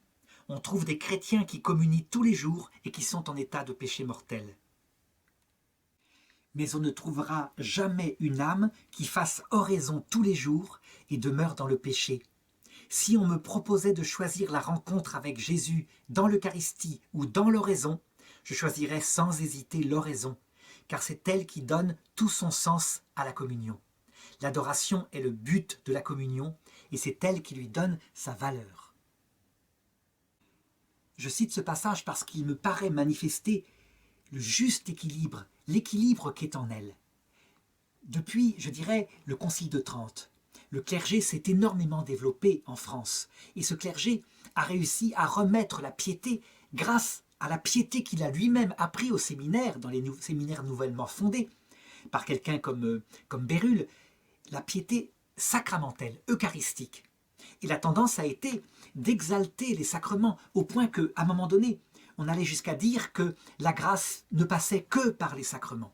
on trouve des chrétiens qui communient tous les jours et qui sont en état de péché mortel. Mais on ne trouvera jamais une âme qui fasse oraison tous les jours et demeure dans le péché. Si on me proposait de choisir la rencontre avec Jésus dans l'Eucharistie ou dans l'oraison, je choisirais sans hésiter l'oraison, car c'est elle qui donne tout son sens à la communion. L'adoration est le but de la communion et c'est elle qui lui donne sa valeur. Je cite ce passage parce qu'il me paraît manifester le juste équilibre, l'équilibre qui est en elle. Depuis, je dirais, le Concile de Trente, le clergé s'est énormément développé en France. Et ce clergé a réussi à remettre la piété grâce à la piété qu'il a lui-même appris au séminaire, dans les séminaires nouvellement fondés, par quelqu'un comme Bérulle, la piété sacramentelle, eucharistique. Et la tendance a été d'exalter les sacrements au point qu'à un moment donné, on allait jusqu'à dire que la grâce ne passait que par les sacrements.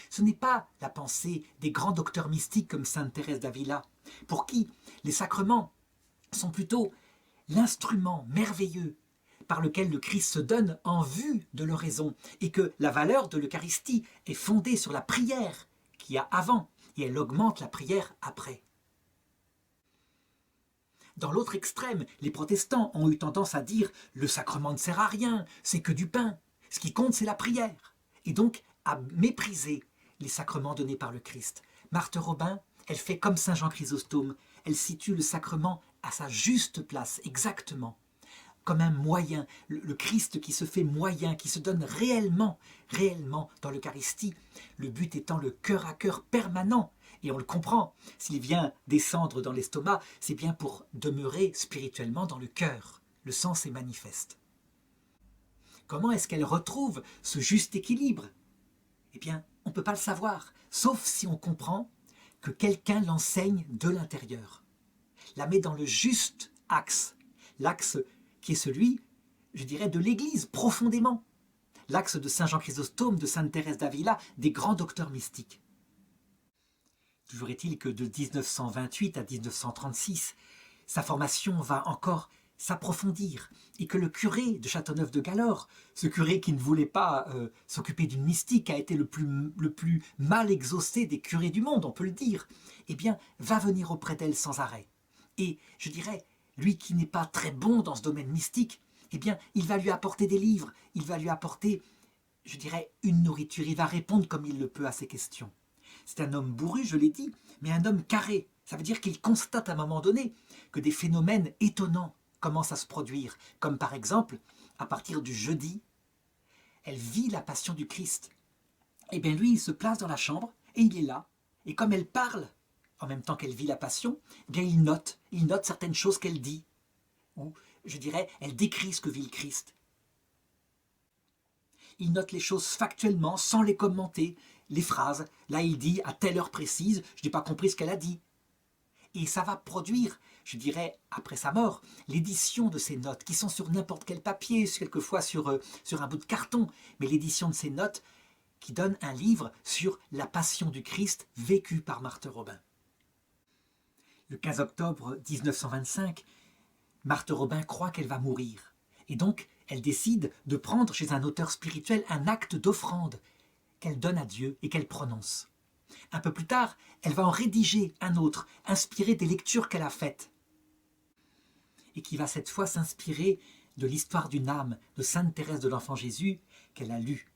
Ce n'est pas la pensée des grands docteurs mystiques comme sainte Thérèse d'Avila, pour qui les sacrements sont plutôt l'instrument merveilleux par lequel le Christ se donne en vue de l'oraison, et que la valeur de l'Eucharistie est fondée sur la prière qu'il y a avant, et elle augmente la prière après. Dans l'autre extrême, les protestants ont eu tendance à dire « le sacrement ne sert à rien, c'est que du pain, ce qui compte c'est la prière », et donc à mépriser les sacrements donnés par le Christ. Marthe Robin, elle fait comme saint Jean Chrysostome, elle situe le sacrement à sa juste place, exactement, comme un moyen, le Christ qui se fait moyen, qui se donne réellement dans l'Eucharistie, le but étant le cœur à cœur permanent. Et on le comprend, s'il vient descendre dans l'estomac, c'est bien pour demeurer spirituellement dans le cœur. Le sens est manifeste. Comment est-ce qu'elle retrouve ce juste équilibre? Eh bien, on ne peut pas le savoir, sauf si on comprend que quelqu'un l'enseigne de l'intérieur, la met dans le juste axe, l'axe qui est celui, je dirais, de l'Église, profondément, l'axe de saint Jean Chrysostome, de sainte Thérèse d'Avila, des grands docteurs mystiques. Toujours est-il que de 1928 à 1936, sa formation va encore s'approfondir, et que le curé de Châteauneuf-de-Galor, ce curé qui ne voulait pas s'occuper d'une mystique, a été le plus mal exaucé des curés du monde, on peut le dire, eh bien, va venir auprès d'elle sans arrêt. Et je dirais, lui qui n'est pas très bon dans ce domaine mystique, eh bien, il va lui apporter des livres, il va lui apporter, je dirais, une nourriture, il va répondre comme il le peut à ses questions. C'est un homme bourru, je l'ai dit, mais un homme carré. Ça veut dire qu'il constate à un moment donné que des phénomènes étonnants commencent à se produire, comme par exemple, à partir du jeudi, elle vit la passion du Christ. Eh bien lui, il se place dans la chambre, et il est là, et comme elle parle, en même temps qu'elle vit la passion, eh bien il note certaines choses qu'elle dit, ou, je dirais, elle décrit ce que vit le Christ. Il note les choses factuellement, sans les commenter, les phrases. Là, il dit à telle heure précise, je n'ai pas compris ce qu'elle a dit. Et ça va produire, je dirais, après sa mort, l'édition de ces notes, qui sont sur n'importe quel papier, quelquefois sur un bout de carton, mais l'édition de ces notes qui donne un livre sur la passion du Christ vécue par Marthe Robin. Le 15 octobre 1925, Marthe Robin croit qu'elle va mourir. Et donc, elle décide de prendre chez un auteur spirituel un acte d'offrande qu'elle donne à Dieu et qu'elle prononce. Un peu plus tard, elle va en rédiger un autre, inspiré des lectures qu'elle a faites, et qui va cette fois s'inspirer de l'histoire d'une âme de sainte Thérèse de l'Enfant Jésus qu'elle a lue.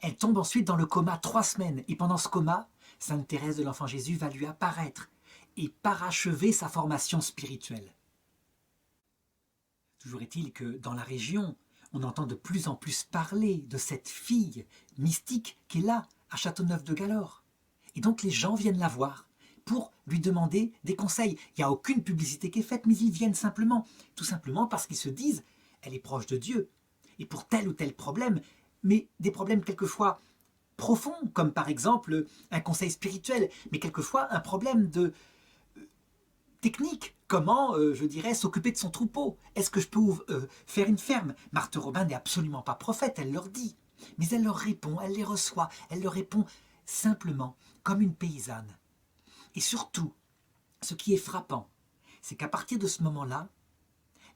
Elle tombe ensuite dans le coma 3 semaines, et pendant ce coma, sainte Thérèse de l'Enfant Jésus va lui apparaître et parachever sa formation spirituelle. Toujours est-il que dans la région, on entend de plus en plus parler de cette fille mystique qui est là, à Châteauneuf-de-Galor. Et donc les gens viennent la voir pour lui demander des conseils. Il n'y a aucune publicité qui est faite, mais ils viennent simplement, tout simplement parce qu'ils se disent « elle est proche de Dieu ». Et pour tel ou tel problème, mais des problèmes quelquefois profonds, comme par exemple un conseil spirituel, mais quelquefois un problème de technique. Comment, je dirais, s'occuper de son troupeau? Est-ce que je peux faire une ferme? Marthe Robin n'est absolument pas prophète, elle leur dit. Mais elle leur répond, elle les reçoit, elle leur répond simplement comme une paysanne. Et surtout, ce qui est frappant, c'est qu'à partir de ce moment-là,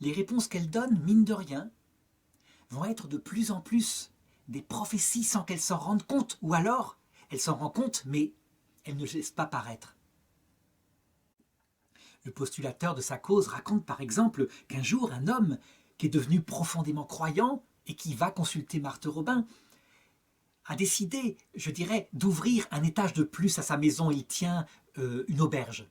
les réponses qu'elle donne, mine de rien, vont être de plus en plus des prophéties sans qu'elle s'en rende compte. Ou alors, elle s'en rend compte, mais elle ne laisse pas paraître. Le postulateur de sa cause raconte par exemple qu'un jour, un homme qui est devenu profondément croyant et qui va consulter Marthe Robin a décidé, je dirais, d'ouvrir un étage de plus à sa maison. Il tient une auberge.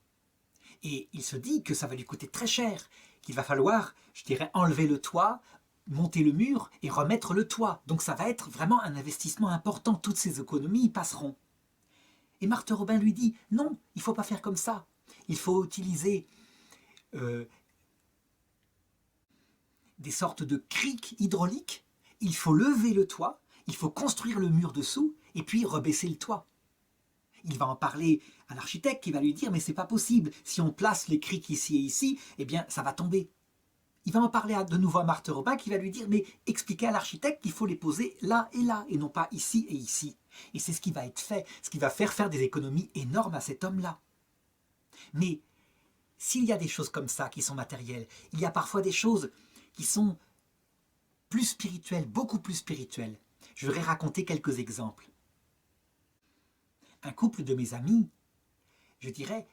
Et il se dit que ça va lui coûter très cher, qu'il va falloir, je dirais, enlever le toit, monter le mur et remettre le toit. Donc ça va être vraiment un investissement important. Toutes ces économies y passeront. Et Marthe Robin lui dit, non, il ne faut pas faire comme ça. Il faut utiliser des sortes de criques hydrauliques, il faut lever le toit, il faut construire le mur dessous, et puis rebaisser le toit. Il va en parler à l'architecte qui va lui dire, mais c'est pas possible, si on place les criques ici et ici, eh bien ça va tomber. Il va en parler de nouveau à Marthe Robin qui va lui dire, mais expliquez à l'architecte qu'il faut les poser là, et non pas ici et ici. Et c'est ce qui va être fait, ce qui va faire des économies énormes à cet homme-là. Mais s'il y a des choses comme ça qui sont matérielles, il y a parfois des choses qui sont plus spirituelles, beaucoup plus spirituelles. Je voudrais raconter quelques exemples. Un couple de mes amis, je dirais,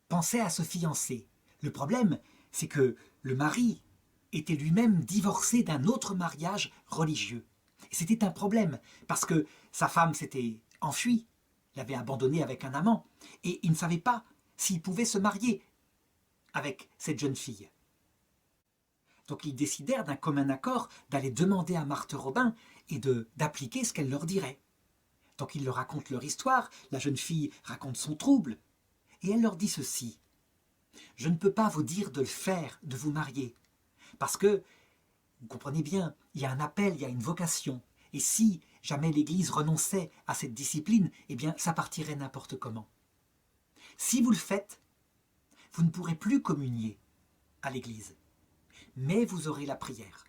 pensait à se fiancer. Le problème, c'est que le mari était lui-même divorcé d'un autre mariage religieux. Et c'était un problème, parce que sa femme s'était enfuie, l'avait abandonné avec un amant, et il ne savait pas s'il pouvait se marier avec cette jeune fille. Donc ils décidèrent d'un commun accord d'aller demander à Marthe Robin et d'appliquer ce qu'elle leur dirait. Donc ils leur racontent leur histoire, la jeune fille raconte son trouble, et elle leur dit ceci. « Je ne peux pas vous dire de le faire, de vous marier, parce que, vous comprenez bien, il y a un appel, il y a une vocation, et si jamais l'Église renonçait à cette discipline, eh bien ça partirait n'importe comment. Si vous le faites, vous ne pourrez plus communier à l'Église, mais vous aurez la prière. »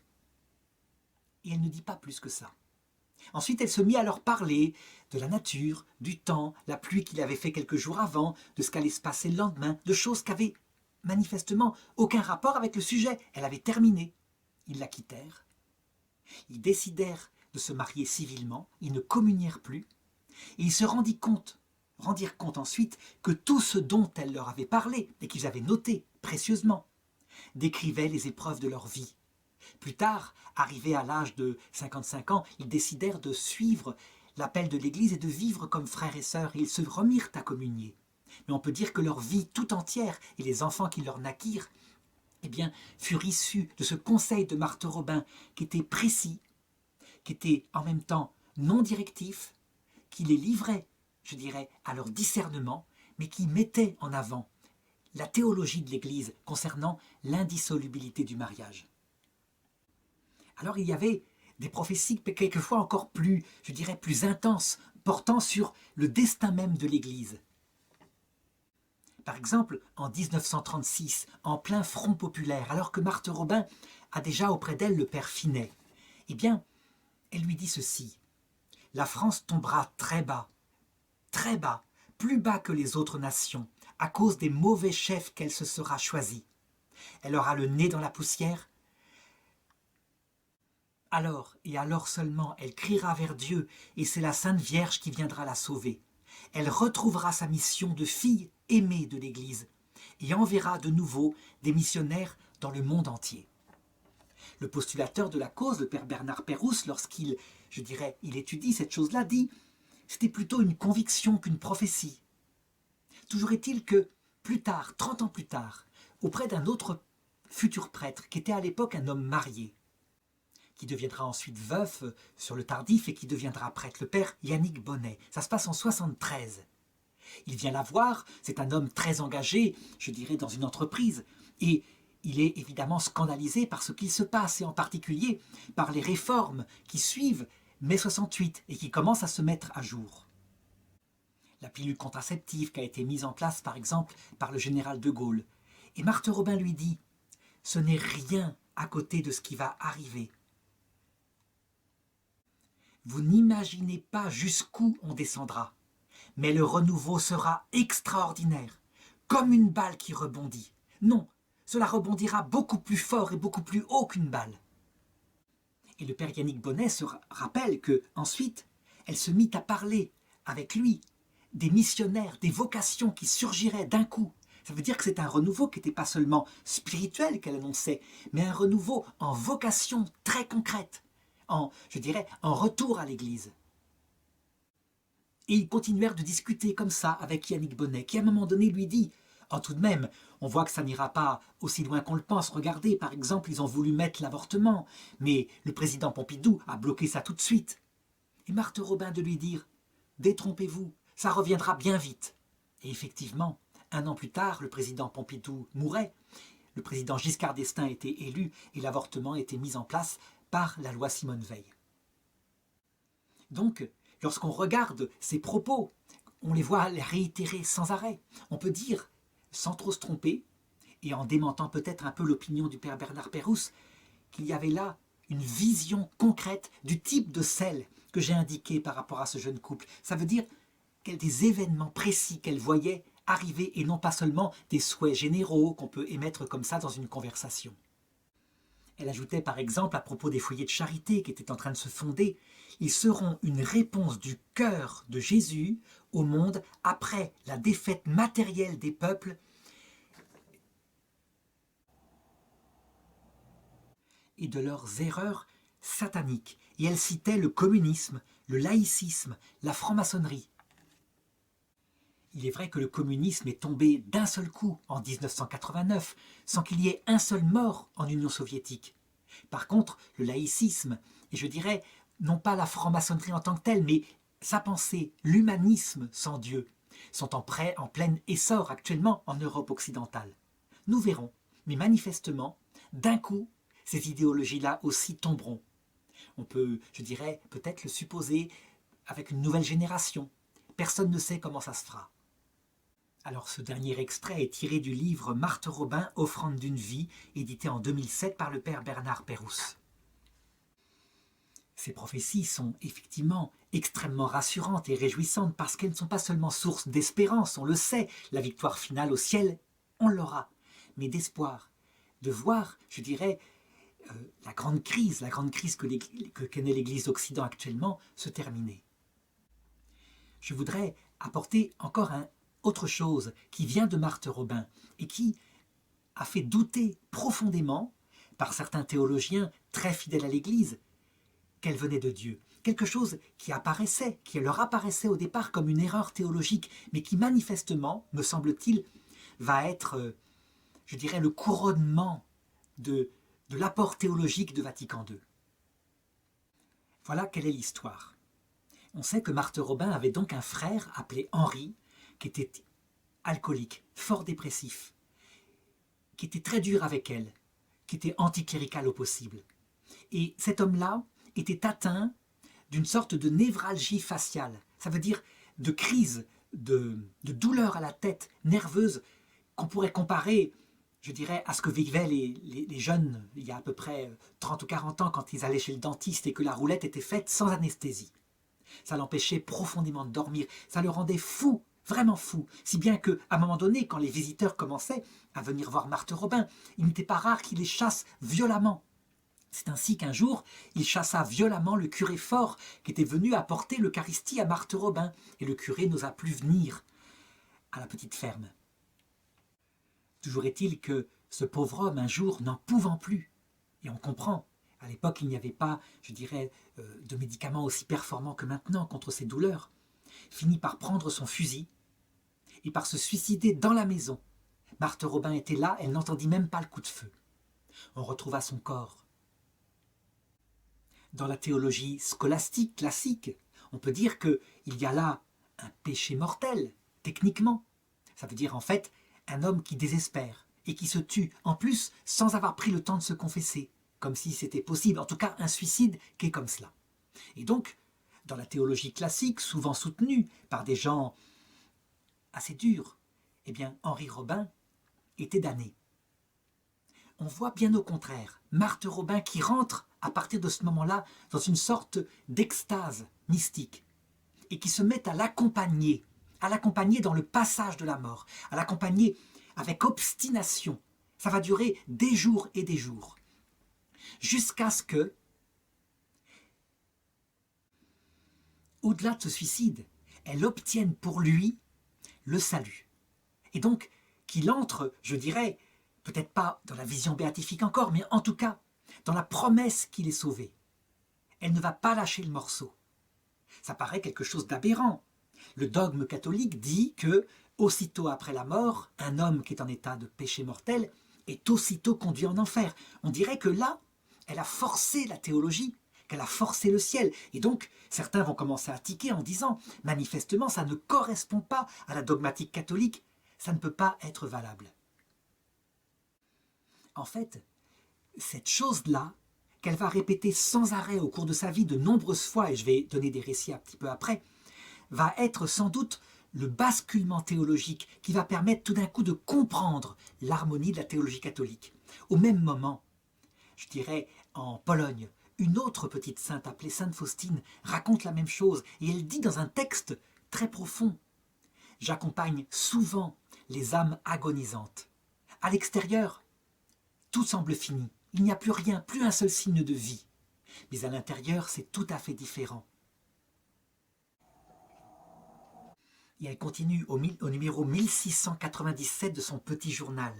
Et elle ne dit pas plus que ça. Ensuite, elle se mit à leur parler de la nature, du temps, la pluie qu'il avait fait quelques jours avant, de ce qu'allait se passer le lendemain, de choses qui avaient manifestement aucun rapport avec le sujet. Elle avait terminé. Ils la quittèrent. Ils décidèrent de se marier civilement. Ils ne communièrent plus. Et ils se rendirent compte ensuite que tout ce dont elle leur avait parlé et qu'ils avaient noté précieusement décrivait les épreuves de leur vie. Plus tard, arrivés à l'âge de 55 ans, ils décidèrent de suivre l'appel de l'Église et de vivre comme frères et sœurs, et ils se remirent à communier. Mais on peut dire que leur vie tout entière, et les enfants qui leur naquirent, eh bien, furent issus de ce conseil de Marthe Robin, qui était précis, qui était en même temps non directif, qui les livrait, je dirais, à leur discernement, mais qui mettait en avant la théologie de l'Église concernant l'indissolubilité du mariage. Alors il y avait des prophéties quelquefois encore plus, je dirais, plus intenses, portant sur le destin même de l'Église. Par exemple, en 1936, en plein Front populaire, alors que Marthe Robin a déjà auprès d'elle le père Finet, eh bien, elle lui dit ceci. « La France tombera très bas, plus bas que les autres nations, à cause des mauvais chefs qu'elle se sera choisis. Elle aura le nez dans la poussière. Alors, et alors seulement, elle criera vers Dieu, et c'est la Sainte Vierge qui viendra la sauver. Elle retrouvera sa mission de fille aimée de l'Église, et enverra de nouveau des missionnaires dans le monde entier. » Le postulateur de la cause, le père Bernard Pérouse, lorsqu'il, je dirais, il étudie cette chose-là, dit « c'était plutôt une conviction qu'une prophétie ». Toujours est-il que, plus tard, 30 ans plus tard, auprès d'un autre futur prêtre, qui était à l'époque un homme marié, qui deviendra ensuite veuf sur le tardif et qui deviendra prêtre, le père Yannick Bonnet. Ça se passe en 73. Il vient la voir, c'est un homme très engagé, je dirais, dans une entreprise, et il est évidemment scandalisé par ce qu'il se passe, et en particulier par les réformes qui suivent mai 68 et qui commencent à se mettre à jour. La pilule contraceptive qui a été mise en place, par exemple, par le général de Gaulle. Et Marthe Robin lui dit « Ce n'est rien à côté de ce qui va arriver. Vous n'imaginez pas jusqu'où on descendra, mais le renouveau sera extraordinaire, comme une balle qui rebondit. Non, cela rebondira beaucoup plus fort et beaucoup plus haut qu'une balle. » Et le père Yannick Bonnet se rappelle que ensuite, elle se mit à parler avec lui des missionnaires, des vocations qui surgiraient d'un coup. Ça veut dire que c'est un renouveau qui n'était pas seulement spirituel qu'elle annonçait, mais un renouveau en vocation très concrète, je dirais, en retour à l'Église. Et ils continuèrent de discuter comme ça avec Yannick Bonnet, qui à un moment donné lui dit « Oh, tout de même, on voit que ça n'ira pas aussi loin qu'on le pense. Regardez, par exemple, ils ont voulu mettre l'avortement, mais le président Pompidou a bloqué ça tout de suite. » Et Marthe Robin de lui dire « Détrompez-vous, ça reviendra bien vite. Et effectivement, 1 an plus tard, le président Pompidou mourait, le président Giscard d'Estaing était élu et l'avortement était mis en place par la loi Simone Veil. Donc, lorsqu'on regarde ces propos, on les voit les réitérer sans arrêt. On peut dire, sans trop se tromper, et en démentant peut-être un peu l'opinion du père Bernard Pérouse, qu'il y avait là une vision concrète du type de celle que j'ai indiqué par rapport à ce jeune couple. Ça veut dire des événements précis qu'elle voyait arriver et non pas seulement des souhaits généraux qu'on peut émettre comme ça dans une conversation. Elle ajoutait par exemple à propos des foyers de charité qui étaient en train de se fonder, ils seront une réponse du cœur de Jésus au monde après la défaite matérielle des peuples et de leurs erreurs sataniques. Et elle citait le communisme, le laïcisme, la franc-maçonnerie. Il est vrai que le communisme est tombé d'un seul coup en 1989, sans qu'il y ait un seul mort en Union soviétique. Par contre, le laïcisme, et je dirais, non pas la franc-maçonnerie en tant que telle, mais sa pensée, l'humanisme sans Dieu, sont en plein essor actuellement en Europe occidentale. Nous verrons, mais manifestement, d'un coup, ces idéologies-là aussi tomberont. On peut, je dirais, peut-être le supposer avec une nouvelle génération. Personne ne sait comment ça se fera. Alors ce dernier extrait est tiré du livre Marthe Robin, Offrande d'une vie, édité en 2007 par le père Bernard Pérouse. Ces prophéties sont effectivement extrêmement rassurantes et réjouissantes parce qu'elles ne sont pas seulement source d'espérance, on le sait, la victoire finale au ciel, on l'aura, mais d'espoir, de voir, je dirais, la grande crise que connaît l'Église d'Occident actuellement se terminer. Je voudrais apporter encore autre chose qui vient de Marthe Robin et qui a fait douter profondément, par certains théologiens très fidèles à l'Église, qu'elle venait de Dieu. Quelque chose qui leur apparaissait au départ comme une erreur théologique, mais qui manifestement, me semble-t-il, va être, je dirais, le couronnement de l'apport théologique de Vatican II. Voilà quelle est l'histoire. On sait que Marthe Robin avait donc un frère appelé Henri, qui était alcoolique, fort dépressif, qui était très dur avec elle, qui était anticlérical au possible. Et cet homme-là était atteint d'une sorte de névralgie faciale, ça veut dire de crise, de douleur à la tête, nerveuse, qu'on pourrait comparer, je dirais, à ce que vivaient les jeunes il y a à peu près 30 ou 40 ans quand ils allaient chez le dentiste et que la roulette était faite sans anesthésie. Ça l'empêchait profondément de dormir, ça le rendait fou, vraiment fou, si bien qu'à un moment donné, quand les visiteurs commençaient à venir voir Marthe Robin, il n'était pas rare qu'il les chasse violemment. C'est ainsi qu'un jour, il chassa violemment le curé Fort qui était venu apporter l'Eucharistie à Marthe Robin, et le curé n'osa plus venir à la petite ferme. Toujours est-il que ce pauvre homme, un jour, n'en pouvant plus, et on comprend, à l'époque il n'y avait pas, je dirais, de médicaments aussi performants que maintenant contre ces douleurs, finit par prendre son fusil et par se suicider dans la maison. Marthe Robin était là, elle n'entendit même pas le coup de feu. On retrouva son corps. Dans la théologie scolastique classique, on peut dire qu'il y a là un péché mortel, techniquement. Ça veut dire en fait un homme qui désespère et qui se tue, en plus sans avoir pris le temps de se confesser, comme si c'était possible, en tout cas un suicide qui est comme cela. Et donc, dans la théologie classique, souvent soutenue par des gens assez durs, eh bien Henri Robin était damné. On voit bien au contraire Marthe Robin qui rentre à partir de ce moment-là dans une sorte d'extase mystique et qui se met à l'accompagner dans le passage de la mort, à l'accompagner avec obstination. Ça va durer des jours et des jours, jusqu'à ce que, au-delà de ce suicide, elle obtienne pour lui le salut. Et donc, qu'il entre, je dirais, peut-être pas dans la vision béatifique encore, mais en tout cas, dans la promesse qu'il est sauvé. Elle ne va pas lâcher le morceau. Ça paraît quelque chose d'aberrant. Le dogme catholique dit que, aussitôt après la mort, un homme qui est en état de péché mortel est aussitôt conduit en enfer. On dirait que là, elle a forcé la théologie qu'elle a forcé le ciel. Et donc, certains vont commencer à tiquer en disant « Manifestement, ça ne correspond pas à la dogmatique catholique, ça ne peut pas être valable. » En fait, cette chose-là, qu'elle va répéter sans arrêt au cours de sa vie de nombreuses fois, et je vais donner des récits un petit peu après, va être sans doute le basculement théologique qui va permettre tout d'un coup de comprendre l'harmonie de la théologie catholique. Au même moment, je dirais en Pologne, une autre petite sainte appelée Sainte Faustine raconte la même chose et elle dit dans un texte très profond « J'accompagne souvent les âmes agonisantes. À l'extérieur, tout semble fini. Il n'y a plus rien, plus un seul signe de vie. Mais à l'intérieur, c'est tout à fait différent. » Et elle continue au numéro 1697 de son petit journal.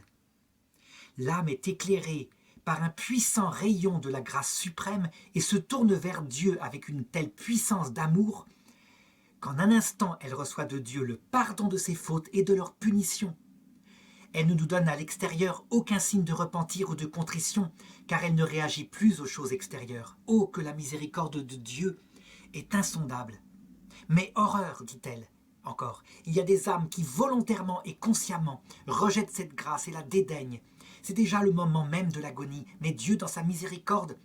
« L'âme est éclairée par un puissant rayon de la grâce suprême et se tourne vers Dieu avec une telle puissance d'amour qu'en un instant elle reçoit de Dieu le pardon de ses fautes et de leur punition. Elle ne nous donne à l'extérieur aucun signe de repentir ou de contrition, car elle ne réagit plus aux choses extérieures. Oh, que la miséricorde de Dieu est insondable. Mais horreur, dit-elle, encore, il y a des âmes qui volontairement et consciemment rejettent cette grâce et la dédaignent. C'est déjà le moment même de l'agonie, mais Dieu, dans sa miséricorde,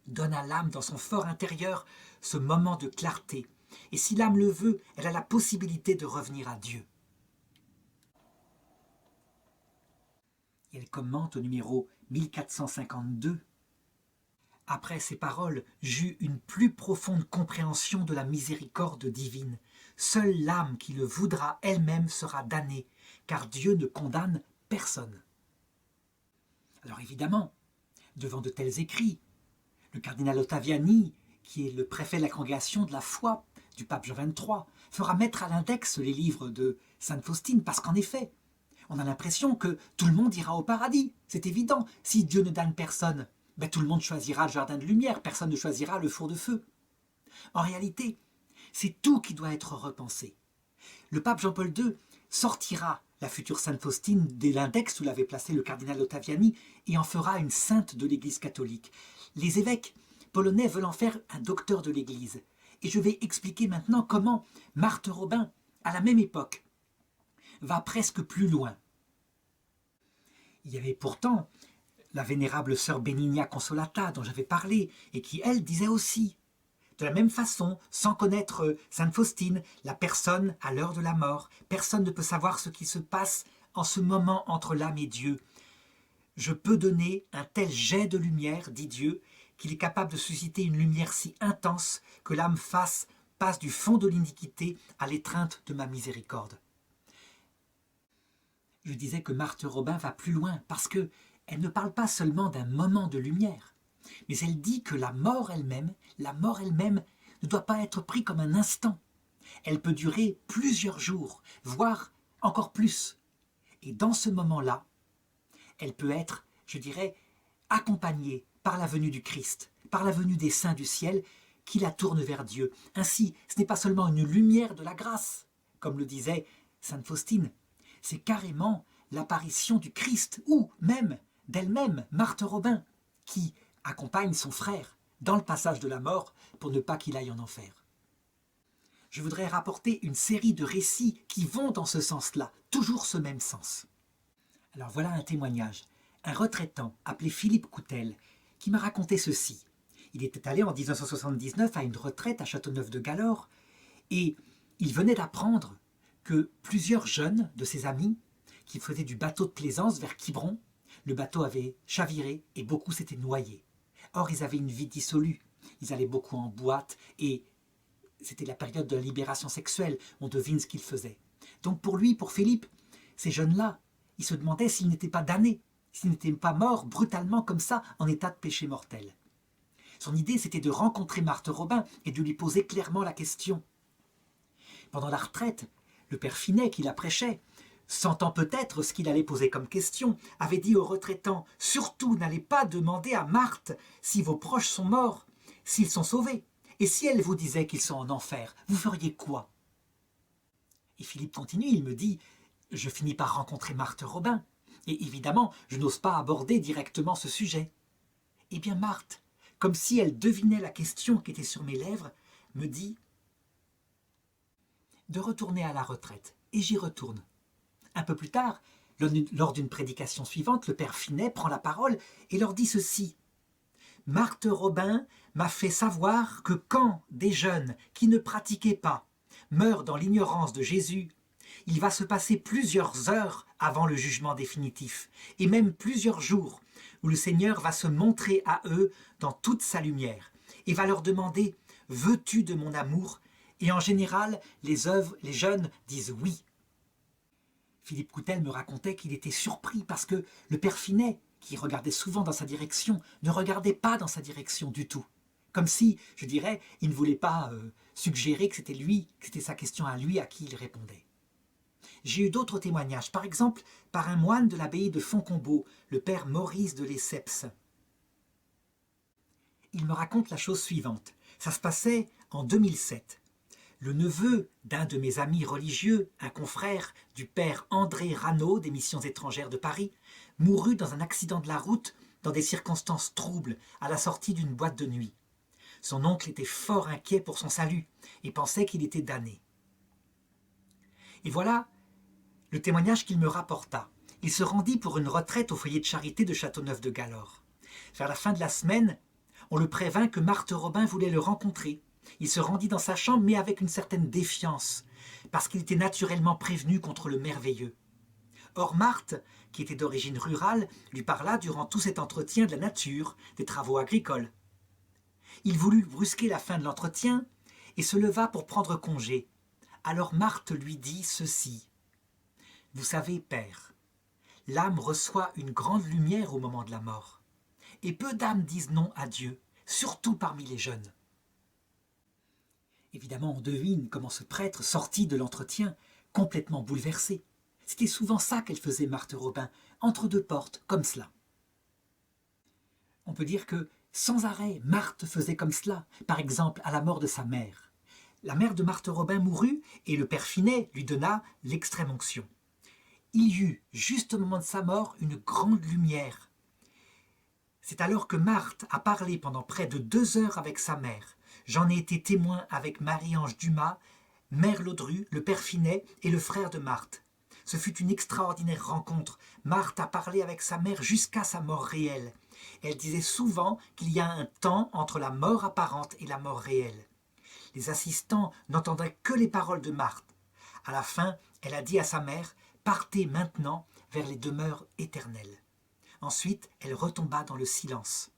donne à l'âme, dans son fort intérieur, ce moment de clarté. Et si l'âme le veut, elle a la possibilité de revenir à Dieu. Et elle commente au numéro 1452. Après ces paroles, j'eus une plus profonde compréhension de la miséricorde divine. Seule l'âme qui le voudra elle-même sera damnée, car Dieu ne condamne personne. Alors évidemment, devant de tels écrits, le cardinal Ottaviani, qui est le préfet de la congrégation de la foi du pape Jean XXIII, fera mettre à l'index les livres de Sainte Faustine, parce qu'en effet, on a l'impression que tout le monde ira au paradis. C'est évident, si Dieu ne damne personne, ben tout le monde choisira le jardin de lumière, personne ne choisira le four de feu. En réalité, c'est tout qui doit être repensé. Le pape Jean-Paul II sortira la future Sainte Faustine de l'index où l'avait placé le cardinal Ottaviani et en fera une sainte de l'Église catholique. Les évêques polonais veulent en faire un docteur de l'Église. Et je vais expliquer maintenant comment Marthe Robin, à la même époque, va presque plus loin. Il y avait pourtant la vénérable sœur Benigna Consolata dont j'avais parlé et qui, elle, disait aussi de la même façon, sans connaître Sainte Faustine, la personne à l'heure de la mort, personne ne peut savoir ce qui se passe en ce moment entre l'âme et Dieu. Je peux donner un tel jet de lumière, dit Dieu, qu'il est capable de susciter une lumière si intense que l'âme passe du fond de l'iniquité à l'étreinte de ma miséricorde. Je disais que Marthe Robin va plus loin parce qu'elle ne parle pas seulement d'un moment de lumière, mais elle dit que la mort elle-même ne doit pas être prise comme un instant. Elle peut durer plusieurs jours, voire encore plus. Et dans ce moment-là, elle peut être, je dirais, accompagnée par la venue du Christ, par la venue des saints du ciel qui la tournent vers Dieu. Ainsi, ce n'est pas seulement une lumière de la grâce, comme le disait Sainte Faustine, c'est carrément l'apparition du Christ, ou même d'elle-même, Marthe Robin, qui accompagne son frère dans le passage de la mort pour ne pas qu'il aille en enfer. Je voudrais rapporter une série de récits qui vont dans ce sens-là, toujours ce même sens. Alors voilà un témoignage. Un retraitant appelé Philippe Coutel qui m'a raconté ceci. Il était allé en 1979 à une retraite à Châteauneuf-de-Galore et il venait d'apprendre que plusieurs jeunes de ses amis qui faisaient du bateau de plaisance vers Quiberon, le bateau avait chaviré et beaucoup s'étaient noyés. Or, ils avaient une vie dissolue. Ils allaient beaucoup en boîte et c'était la période de la libération sexuelle. On devine ce qu'ils faisaient. Donc pour lui, pour Philippe, ces jeunes-là, ils se demandaient s'ils n'étaient pas damnés, s'ils n'étaient pas morts brutalement comme ça, en état de péché mortel. Son idée, c'était de rencontrer Marthe Robin et de lui poser clairement la question. Pendant la retraite, le père Finet, qui la prêchait, sentant peut-être ce qu'il allait poser comme question, avait dit aux retraitants « Surtout, n'allez pas demander à Marthe si vos proches sont morts, s'ils sont sauvés. Et si elle vous disait qu'ils sont en enfer, vous feriez quoi ?» Et Philippe continue, il me dit « Je finis par rencontrer Marthe Robin, et évidemment, je n'ose pas aborder directement ce sujet. » Eh bien Marthe, comme si elle devinait la question qui était sur mes lèvres, me dit de retourner à la retraite. Et j'y retourne. Un peu plus tard, lors d'une prédication suivante, le père Finet prend la parole et leur dit ceci. Marthe Robin m'a fait savoir que quand des jeunes qui ne pratiquaient pas meurent dans l'ignorance de Jésus, il va se passer plusieurs heures avant le jugement définitif, et même plusieurs jours, où le Seigneur va se montrer à eux dans toute sa lumière, et va leur demander « Veux-tu de mon amour ?» Et en général, les jeunes disent « Oui ». Philippe Coutel me racontait qu'il était surpris parce que le père Finet, qui regardait souvent dans sa direction, ne regardait pas dans sa direction du tout. Comme si, je dirais, il ne voulait pas suggérer que c'était lui, que c'était sa question à lui à qui il répondait. J'ai eu d'autres témoignages, par exemple par un moine de l'abbaye de Fontcombault, le père Maurice de Lesseps. Il me raconte la chose suivante. Ça se passait en 2007. Le neveu d'un de mes amis religieux, un confrère du père André Ranaud des Missions étrangères de Paris, mourut dans un accident de la route dans des circonstances troubles à la sortie d'une boîte de nuit. Son oncle était fort inquiet pour son salut et pensait qu'il était damné. Et voilà le témoignage qu'il me rapporta. Il se rendit pour une retraite au foyer de charité de Châteauneuf-de-Galor. Vers la fin de la semaine, on le prévint que Marthe Robin voulait le rencontrer. Il se rendit dans sa chambre, mais avec une certaine défiance, parce qu'il était naturellement prévenu contre le merveilleux. Or Marthe, qui était d'origine rurale, lui parla durant tout cet entretien de la nature, des travaux agricoles. Il voulut brusquer la fin de l'entretien et se leva pour prendre congé. Alors Marthe lui dit ceci. « Vous savez, père, l'âme reçoit une grande lumière au moment de la mort, et peu d'âmes disent non à Dieu, surtout parmi les jeunes. » Évidemment, on devine comment ce prêtre sortit de l'entretien complètement bouleversé. C'était souvent ça qu'elle faisait, Marthe Robin, entre deux portes, comme cela. On peut dire que, sans arrêt, Marthe faisait comme cela, par exemple à la mort de sa mère. La mère de Marthe Robin mourut et le père Finet lui donna l'extrême-onction. Il y eut, juste au moment de sa mort, une grande lumière. C'est alors que Marthe a parlé pendant près de 2 heures avec sa mère. J'en ai été témoin avec Marie-Ange Dumas, mère Laudru, le père Finet et le frère de Marthe. Ce fut une extraordinaire rencontre. Marthe a parlé avec sa mère jusqu'à sa mort réelle. Elle disait souvent qu'il y a un temps entre la mort apparente et la mort réelle. Les assistants n'entendaient que les paroles de Marthe. À la fin, elle a dit à sa mère « Partez maintenant vers les demeures éternelles ». Ensuite, elle retomba dans le silence.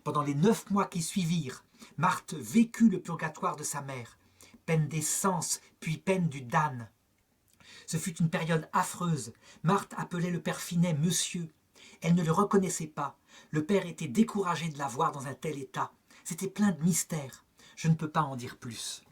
Pendant les 9 mois qui suivirent, Marthe vécut le purgatoire de sa mère, peine des sens, puis peine du damne. Ce fut une période affreuse. Marthe appelait le père Finet « monsieur ». Elle ne le reconnaissait pas. Le père était découragé de la voir dans un tel état. C'était plein de mystères. Je ne peux pas en dire plus.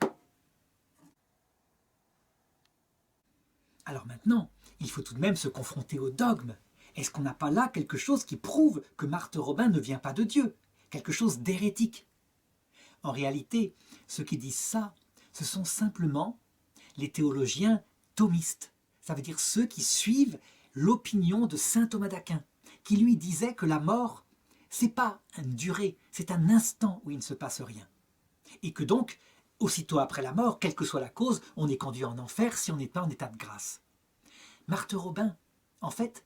Alors maintenant, il faut tout de même se confronter au dogme. Est-ce qu'on n'a pas là quelque chose qui prouve que Marthe Robin ne vient pas de Dieu? Quelque chose d'hérétique? En réalité, ceux qui disent ça, ce sont simplement les théologiens thomistes. Ça veut dire ceux qui suivent l'opinion de saint Thomas d'Aquin, qui lui disait que la mort, c'est pas une durée, c'est un instant où il ne se passe rien. Et que donc, aussitôt après la mort, quelle que soit la cause, on est conduit en enfer si on n'est pas en état de grâce. Marthe Robin, en fait,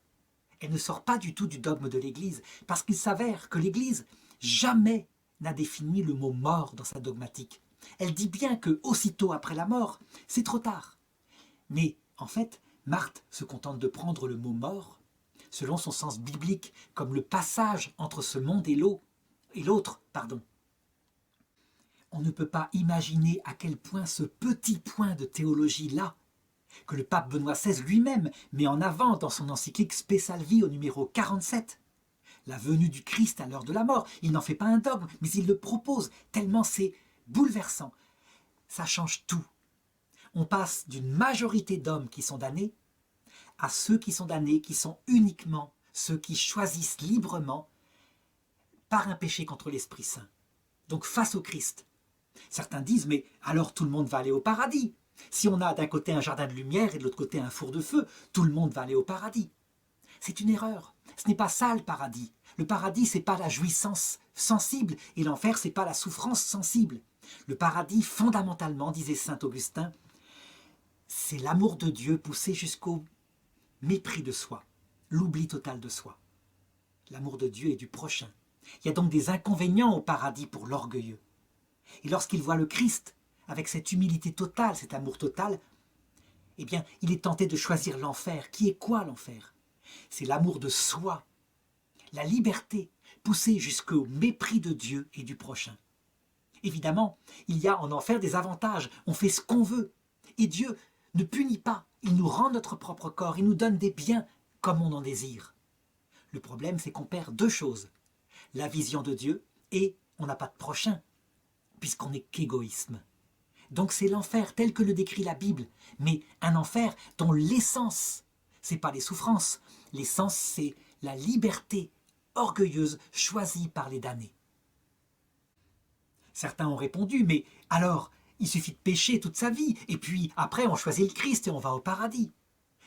elle ne sort pas du tout du dogme de l'Église, parce qu'il s'avère que l'Église jamais n'a défini le mot mort dans sa dogmatique. Elle dit bien que aussitôt après la mort, c'est trop tard. Mais en fait, Marthe se contente de prendre le mot mort selon son sens biblique, comme le passage entre ce monde et l'autre. On ne peut pas imaginer à quel point ce petit point de théologie-là, que le pape Benoît XVI lui-même met en avant dans son encyclique Spe Salvi au numéro 47, la venue du Christ à l'heure de la mort, il n'en fait pas un dogme, mais il le propose, tellement c'est bouleversant. Ça change tout. On passe d'une majorité d'hommes qui sont damnés à ceux qui sont damnés, qui sont uniquement ceux qui choisissent librement par un péché contre l'Esprit Saint. Donc face au Christ. Certains disent, mais alors tout le monde va aller au paradis. Si on a d'un côté un jardin de lumière et de l'autre côté un four de feu, tout le monde va aller au paradis. C'est une erreur. Ce n'est pas ça le paradis. Le paradis, c'est pas la jouissance sensible et l'enfer, c'est pas la souffrance sensible. Le paradis, fondamentalement, disait saint Augustin, c'est l'amour de Dieu poussé jusqu'au mépris de soi, l'oubli total de soi. L'amour de Dieu et du prochain. Il y a donc des inconvénients au paradis pour l'orgueilleux. Et lorsqu'il voit le Christ, avec cette humilité totale, cet amour total, eh bien, il est tenté de choisir l'enfer. Qui est quoi l'enfer? C'est l'amour de soi, la liberté, poussée jusqu'au mépris de Dieu et du prochain. Évidemment, il y a en enfer des avantages, on fait ce qu'on veut. Et Dieu ne punit pas, il nous rend notre propre corps, il nous donne des biens comme on en désire. Le problème, c'est qu'on perd deux choses, la vision de Dieu et on n'a pas de prochain, puisqu'on n'est qu'égoïsme. Donc c'est l'enfer tel que le décrit la Bible, mais un enfer dont l'essence, c'est pas les souffrances, l'essence c'est la liberté orgueilleuse choisie par les damnés. Certains ont répondu, mais alors, il suffit de pécher toute sa vie, et puis après on choisit le Christ et on va au paradis.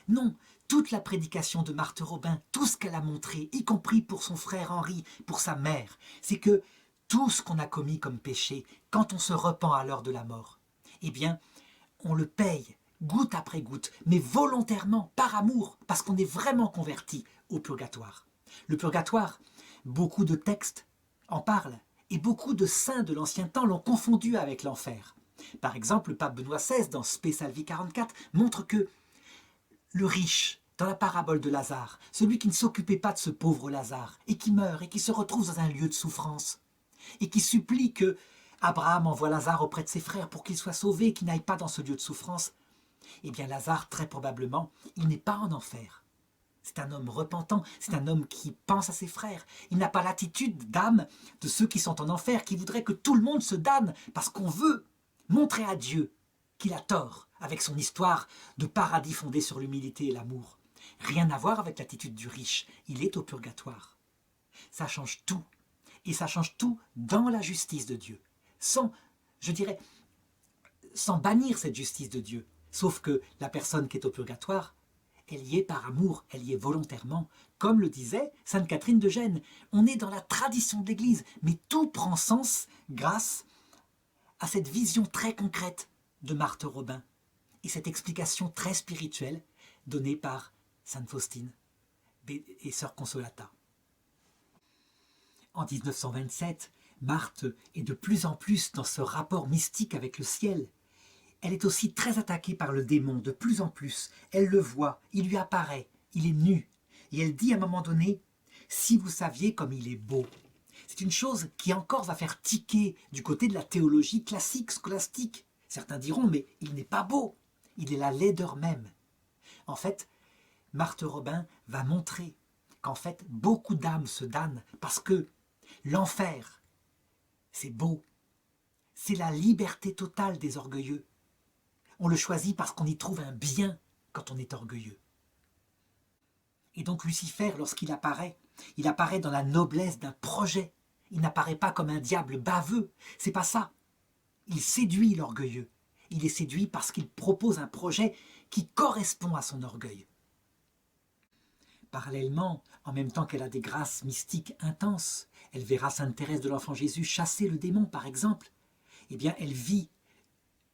Non, toute la prédication de Marthe Robin, tout ce qu'elle a montré, y compris pour son frère Henri, pour sa mère, c'est que tout ce qu'on a commis comme péché, quand on se repent à l'heure de la mort, eh bien, on le paye, goutte après goutte, mais volontairement, par amour, parce qu'on est vraiment converti au purgatoire. Le purgatoire, beaucoup de textes en parlent, et beaucoup de saints de l'ancien temps l'ont confondu avec l'enfer. Par exemple, le pape Benoît XVI, dans Spe Salvi 44, montre que le riche, dans la parabole de Lazare, celui qui ne s'occupait pas de ce pauvre Lazare, et qui meurt, et qui se retrouve dans un lieu de souffrance, et qui supplie que Abraham envoie Lazare auprès de ses frères pour qu'il soit sauvé et qu'il n'aille pas dans ce lieu de souffrance, eh bien Lazare, très probablement, il n'est pas en enfer. C'est un homme repentant, c'est un homme qui pense à ses frères. Il n'a pas l'attitude d'âme de ceux qui sont en enfer, qui voudraient que tout le monde se damne, parce qu'on veut montrer à Dieu qu'il a tort avec son histoire de paradis fondé sur l'humilité et l'amour. Rien à voir avec l'attitude du riche, il est au purgatoire. Ça change tout, et ça change tout dans la justice de Dieu, sans, je dirais, sans bannir cette justice de Dieu. Sauf que la personne qui est au purgatoire, elle y est par amour, elle y est volontairement. Comme le disait sainte Catherine de Gênes, on est dans la tradition de l'Église, mais tout prend sens grâce à cette vision très concrète de Marthe Robin et cette explication très spirituelle donnée par sainte Faustine et sœur Consolata. En 1927, Marthe est de plus en plus dans ce rapport mystique avec le ciel. Elle est aussi très attaquée par le démon, de plus en plus. Elle le voit, il lui apparaît, il est nu. Et elle dit à un moment donné, « Si vous saviez comme il est beau ». C'est une chose qui encore va faire tiquer du côté de la théologie classique, scolastique. Certains diront, mais il n'est pas beau, il est la laideur même. En fait, Marthe Robin va montrer qu'en fait, beaucoup d'âmes se damnent parce que l'enfer, c'est beau. C'est la liberté totale des orgueilleux. On le choisit parce qu'on y trouve un bien quand on est orgueilleux. Et donc Lucifer, lorsqu'il apparaît, il apparaît dans la noblesse d'un projet. Il n'apparaît pas comme un diable baveux. C'est pas ça. Il séduit l'orgueilleux. Il est séduit parce qu'il propose un projet qui correspond à son orgueil. Parallèlement, en même temps qu'elle a des grâces mystiques intenses, elle verra sainte Thérèse de l'Enfant Jésus chasser le démon, par exemple. Eh bien, elle vit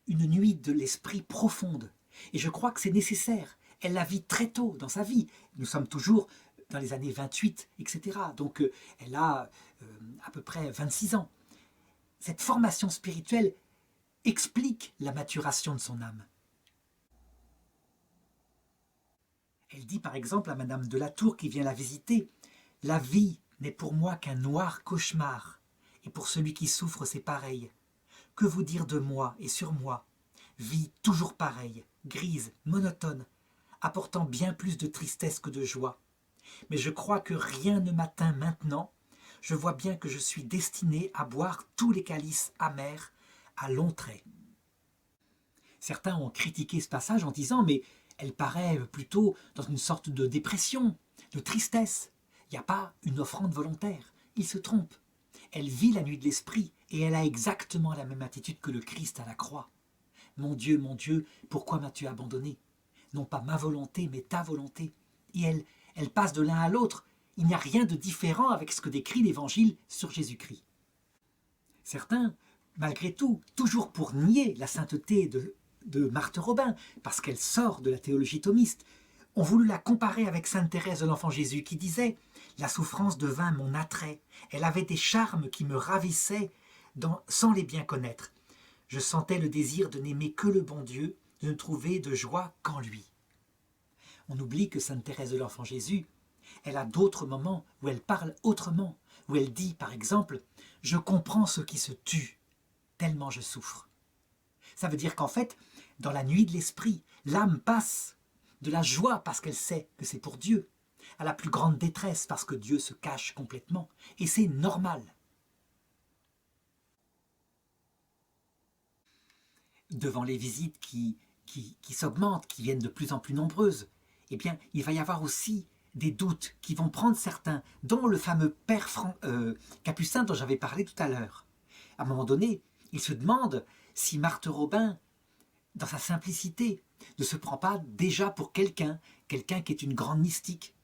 une nuit de l'esprit profonde. Et je crois que c'est nécessaire. Elle la vit très tôt dans sa vie. Nous sommes toujours dans les années 28, etc. Donc elle a à peu près 26 ans. Cette formation spirituelle explique la maturation de son âme. Elle dit par exemple à Madame de la Tour qui vient la visiter, « La vie n'est pour moi qu'un noir cauchemar, et pour celui qui souffre c'est pareil. Que vous dire de moi et sur moi? Vie toujours pareille, grise, monotone, apportant bien plus de tristesse que de joie. Mais je crois que rien ne m'atteint maintenant. Je vois bien que je suis destiné à boire tous les calices amers à longs traits. » Certains ont critiqué ce passage en disant « Mais elle paraît plutôt dans une sorte de dépression, de tristesse. Il n'y a pas une offrande volontaire. » Il se trompe. Elle vit la nuit de l'esprit et elle a exactement la même attitude que le Christ à la croix. « Mon Dieu, pourquoi m'as-tu abandonné? Non pas ma volonté, mais ta volonté. » Et elle elles passent de l'un à l'autre. Il n'y a rien de différent avec ce que décrit l'Évangile sur Jésus-Christ. Certains, malgré tout, toujours pour nier la sainteté de Marthe Robin, parce qu'elle sort de la théologie thomiste, ont voulu la comparer avec sainte Thérèse de l'Enfant Jésus qui disait « La souffrance devint mon attrait, elle avait des charmes qui me ravissaient sans les bien connaître. Je sentais le désir de n'aimer que le bon Dieu, de ne trouver de joie qu'en lui. » On oublie que sainte Thérèse de l'Enfant Jésus, elle a d'autres moments où elle parle autrement, où elle dit par exemple « Je comprends ceux qui se tuent, tellement je souffre. » Ça veut dire qu'en fait, dans la nuit de l'esprit, l'âme passe de la joie parce qu'elle sait que c'est pour Dieu, à la plus grande détresse parce que Dieu se cache complètement. Et c'est normal. Devant les visites qui s'augmentent, qui viennent de plus en plus nombreuses, eh bien, il va y avoir aussi des doutes qui vont prendre certains, dont le fameux père Capucin dont j'avais parlé tout à l'heure. À un moment donné, il se demande si Marthe Robin, dans sa simplicité, ne se prend pas déjà pour quelqu'un qui est une grande mystique.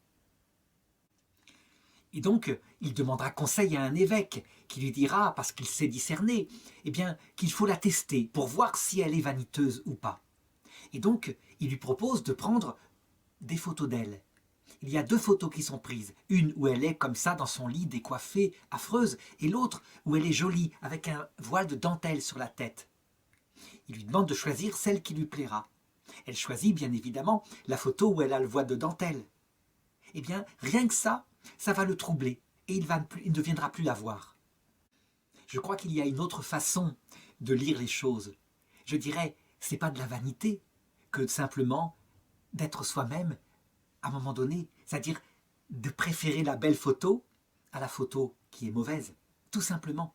Et donc, il demandera conseil à un évêque qui lui dira, parce qu'il sait discerner, eh bien, qu'il faut la tester pour voir si elle est vaniteuse ou pas. Et donc, il lui propose de prendre des photos d'elle. Il y a 2 photos qui sont prises, une où elle est comme ça dans son lit décoiffée, affreuse, et l'autre où elle est jolie, avec un voile de dentelle sur la tête. Il lui demande de choisir celle qui lui plaira. Elle choisit bien évidemment la photo où elle a le voile de dentelle. Eh bien, rien que ça va le troubler, et il ne viendra plus la voir. Je crois qu'il y a une autre façon de lire les choses. Je dirais, ce n'est pas de la vanité que simplement d'être soi-même à un moment donné, c'est-à-dire de préférer la belle photo à la photo qui est mauvaise, tout simplement.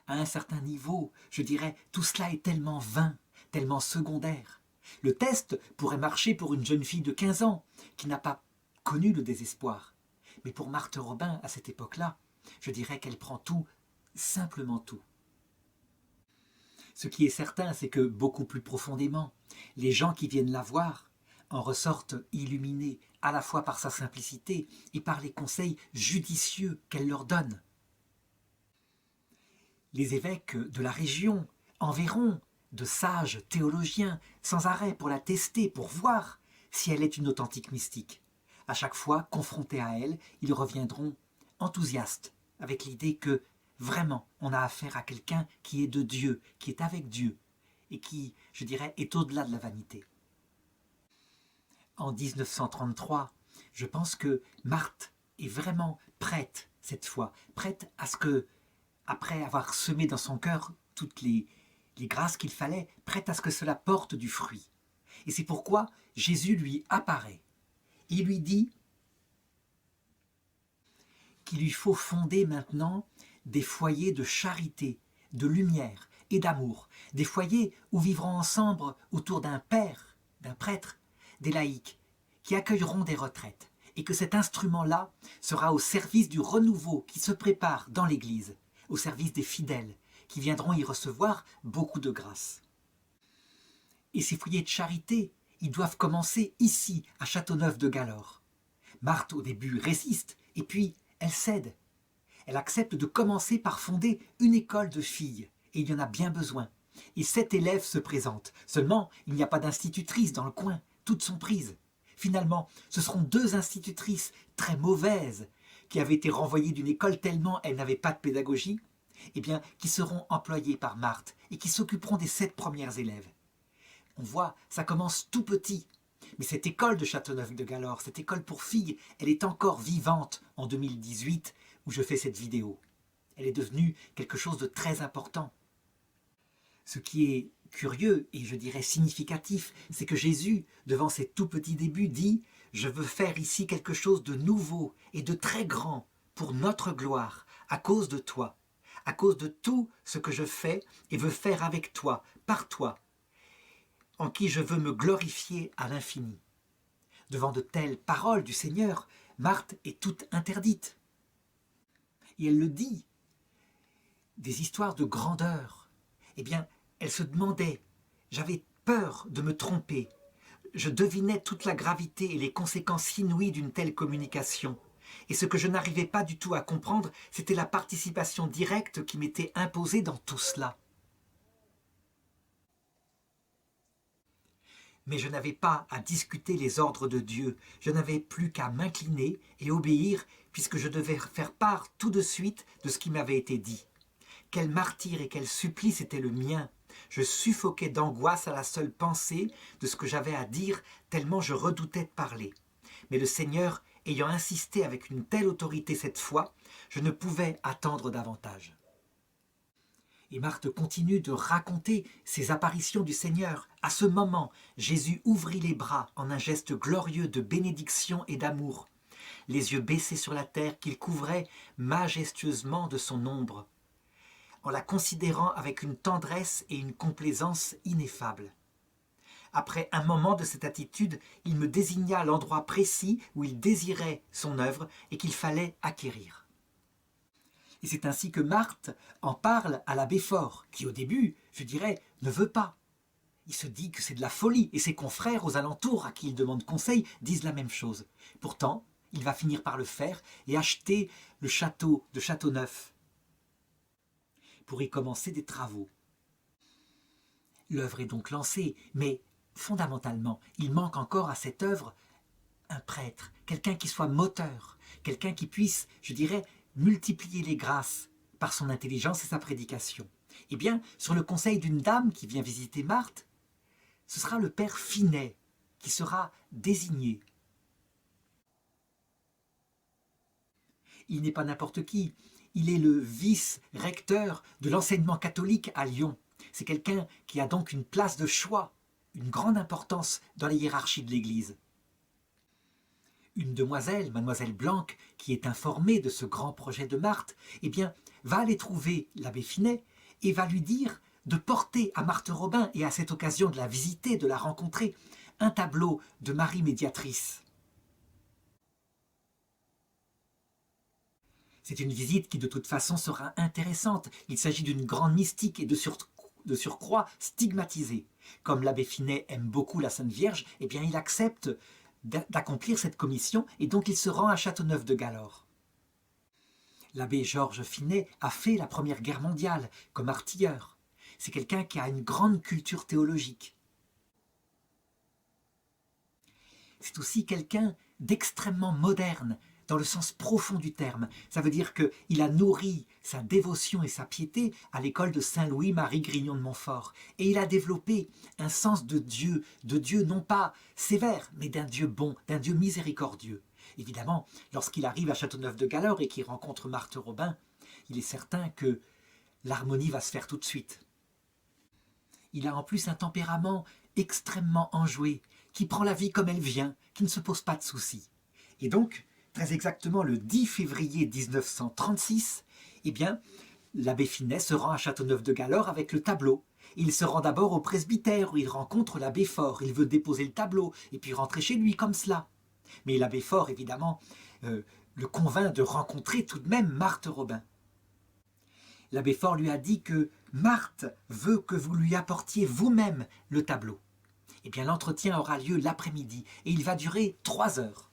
À un certain niveau, je dirais, tout cela est tellement vain, tellement secondaire. Le test pourrait marcher pour une jeune fille de 15 ans qui n'a pas connu le désespoir. Mais pour Marthe Robin, à cette époque-là, je dirais qu'elle prend tout, simplement tout. Ce qui est certain, c'est que beaucoup plus profondément, les gens qui viennent la voir en ressortent illuminés à la fois par sa simplicité et par les conseils judicieux qu'elle leur donne. Les évêques de la région enverront de sages théologiens sans arrêt pour la tester, pour voir si elle est une authentique mystique. À chaque fois, confrontés à elle, ils reviendront enthousiastes, avec l'idée que vraiment on a affaire à quelqu'un qui est de Dieu, qui est avec Dieu, et qui, je dirais, est au-delà de la vanité. En 1933, je pense que Marthe est vraiment prête, cette fois, prête à ce que, après avoir semé dans son cœur toutes les grâces qu'il fallait, prête à ce que cela porte du fruit. Et c'est pourquoi Jésus lui apparaît. Il lui dit qu'il lui faut fonder maintenant des foyers de charité, de lumière et d'amour, des foyers où vivront ensemble autour d'un père, d'un prêtre, des laïcs, qui accueilleront des retraites, et que cet instrument-là sera au service du renouveau qui se prépare dans l'Église, au service des fidèles, qui viendront y recevoir beaucoup de grâce. Et ces foyers de charité, ils doivent commencer ici, à Châteauneuf-de-Galorre. Marthe, au début, résiste, et puis elle cède. Elle accepte de commencer par fonder une école de filles, et il y en a bien besoin. Et 7 élèves se présentent. Seulement, il n'y a pas d'institutrice dans le coin, toutes sont prises. Finalement, ce seront 2 institutrices très mauvaises, qui avaient été renvoyées d'une école tellement elles n'avaient pas de pédagogie, eh bien, qui seront employées par Marthe et qui s'occuperont des 7 premières élèves. On voit, ça commence tout petit. Mais cette école de Châteauneuf-de-Galorre, cette école pour filles, elle est encore vivante en 2018 où je fais cette vidéo. Elle est devenue quelque chose de très important. Ce qui est curieux et je dirais significatif, c'est que Jésus, devant ses tout petits débuts, dit « Je veux faire ici quelque chose de nouveau et de très grand pour notre gloire, à cause de toi, à cause de tout ce que je fais et veux faire avec toi, par toi, en qui je veux me glorifier à l'infini. » Devant de telles paroles du Seigneur, Marthe est toute interdite. Et elle le dit, des histoires de grandeur. Eh bien, elle se demandait, j'avais peur de me tromper. je devinais toute la gravité et les conséquences inouïes d'une telle communication. Et ce que je n'arrivais pas du tout à comprendre, c'était la participation directe qui m'était imposée dans tout cela. Mais je n'avais pas à discuter les ordres de Dieu, je n'avais plus qu'à m'incliner et obéir, puisque je devais faire part tout de suite de ce qui m'avait été dit. Quel martyre et quel supplice était le mien! Je suffoquais d'angoisse à la seule pensée de ce que j'avais à dire, tellement je redoutais de parler. Mais le Seigneur ayant insisté avec une telle autorité cette fois, je ne pouvais attendre davantage. Et Marthe continue de raconter ces apparitions du Seigneur. À ce moment, Jésus ouvrit les bras en un geste glorieux de bénédiction et d'amour, les yeux baissés sur la terre qu'il couvrait majestueusement de son ombre, en la considérant avec une tendresse et une complaisance ineffables. Après un moment de cette attitude, il me désigna l'endroit précis où il désirait son œuvre et qu'il fallait acquérir. Et c'est ainsi que Marthe en parle à l'abbé Faure, qui au début, je dirais, ne veut pas. Il se dit que c'est de la folie, et ses confrères aux alentours à qui il demande conseil disent la même chose. Pourtant, il va finir par le faire et acheter le château de Châteauneuf pour y commencer des travaux. L'œuvre est donc lancée, mais fondamentalement, il manque encore à cette œuvre un prêtre, quelqu'un qui soit moteur, quelqu'un qui puisse, je dirais, multiplier les grâces par son intelligence et sa prédication. Eh bien, sur le conseil d'une dame qui vient visiter Marthe, ce sera le père Finet qui sera désigné. Il n'est pas n'importe qui, il est le vice-recteur de l'enseignement catholique à Lyon. C'est quelqu'un qui a donc une place de choix, une grande importance dans la hiérarchie de l'Église. Une demoiselle, mademoiselle Blanc, qui est informée de ce grand projet de Marthe, eh bien, va aller trouver l'abbé Finet et va lui dire de porter à Marthe Robin, et à cette occasion de la visiter, de la rencontrer, un tableau de Marie médiatrice. C'est une visite qui de toute façon sera intéressante. Il s'agit d'une grande mystique et de surcroît stigmatisée. Comme l'abbé Finet aime beaucoup la Sainte Vierge, eh bien il accepte d'accomplir cette commission et donc il se rend à Châteauneuf-de-Galore. L'abbé Georges Finet a fait la Première Guerre mondiale comme artilleur. C'est quelqu'un qui a une grande culture théologique. C'est aussi quelqu'un d'extrêmement moderne, dans le sens profond du terme. Ça veut dire qu'il a nourri sa dévotion et sa piété à l'école de Saint-Louis-Marie Grignon de Montfort. Et il a développé un sens de Dieu non pas sévère, mais d'un Dieu bon, d'un Dieu miséricordieux. Évidemment, lorsqu'il arrive à Châteauneuf-de-Galore et qu'il rencontre Marthe Robin, il est certain que l'harmonie va se faire tout de suite. Il a en plus un tempérament extrêmement enjoué, qui prend la vie comme elle vient, qui ne se pose pas de soucis. Et donc, très exactement le 10 février 1936, eh bien, l'abbé Finet se rend à Châteauneuf-de-Galore avec le tableau. Il se rend d'abord au presbytère où il rencontre l'abbé Faure. Il veut déposer le tableau et puis rentrer chez lui comme cela. Mais l'abbé Faure, évidemment, le convainc de rencontrer tout de même Marthe Robin. L'abbé Faure lui a dit que Marthe veut que vous lui apportiez vous-même le tableau. Eh bien, l'entretien aura lieu l'après-midi et il va durer 3 heures.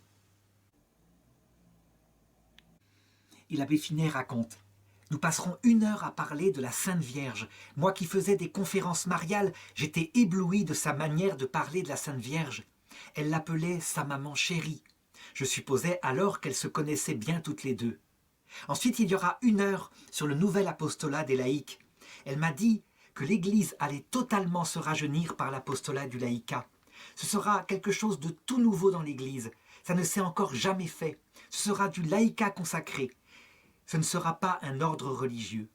Et l'abbé Finet raconte: nous passerons 1 heure à parler de la Sainte Vierge. Moi qui faisais des conférences mariales, j'étais ébloui de sa manière de parler de la Sainte Vierge. Elle l'appelait sa maman chérie. Je supposais alors qu'elles se connaissaient bien toutes les deux. Ensuite, il y aura 1 heure sur le nouvel apostolat des laïcs. Elle m'a dit que l'Église allait totalement se rajeunir par l'apostolat du laïcat. Ce sera quelque chose de tout nouveau dans l'Église. Ça ne s'est encore jamais fait. Ce sera du laïcat consacré. Ce ne sera pas un ordre religieux.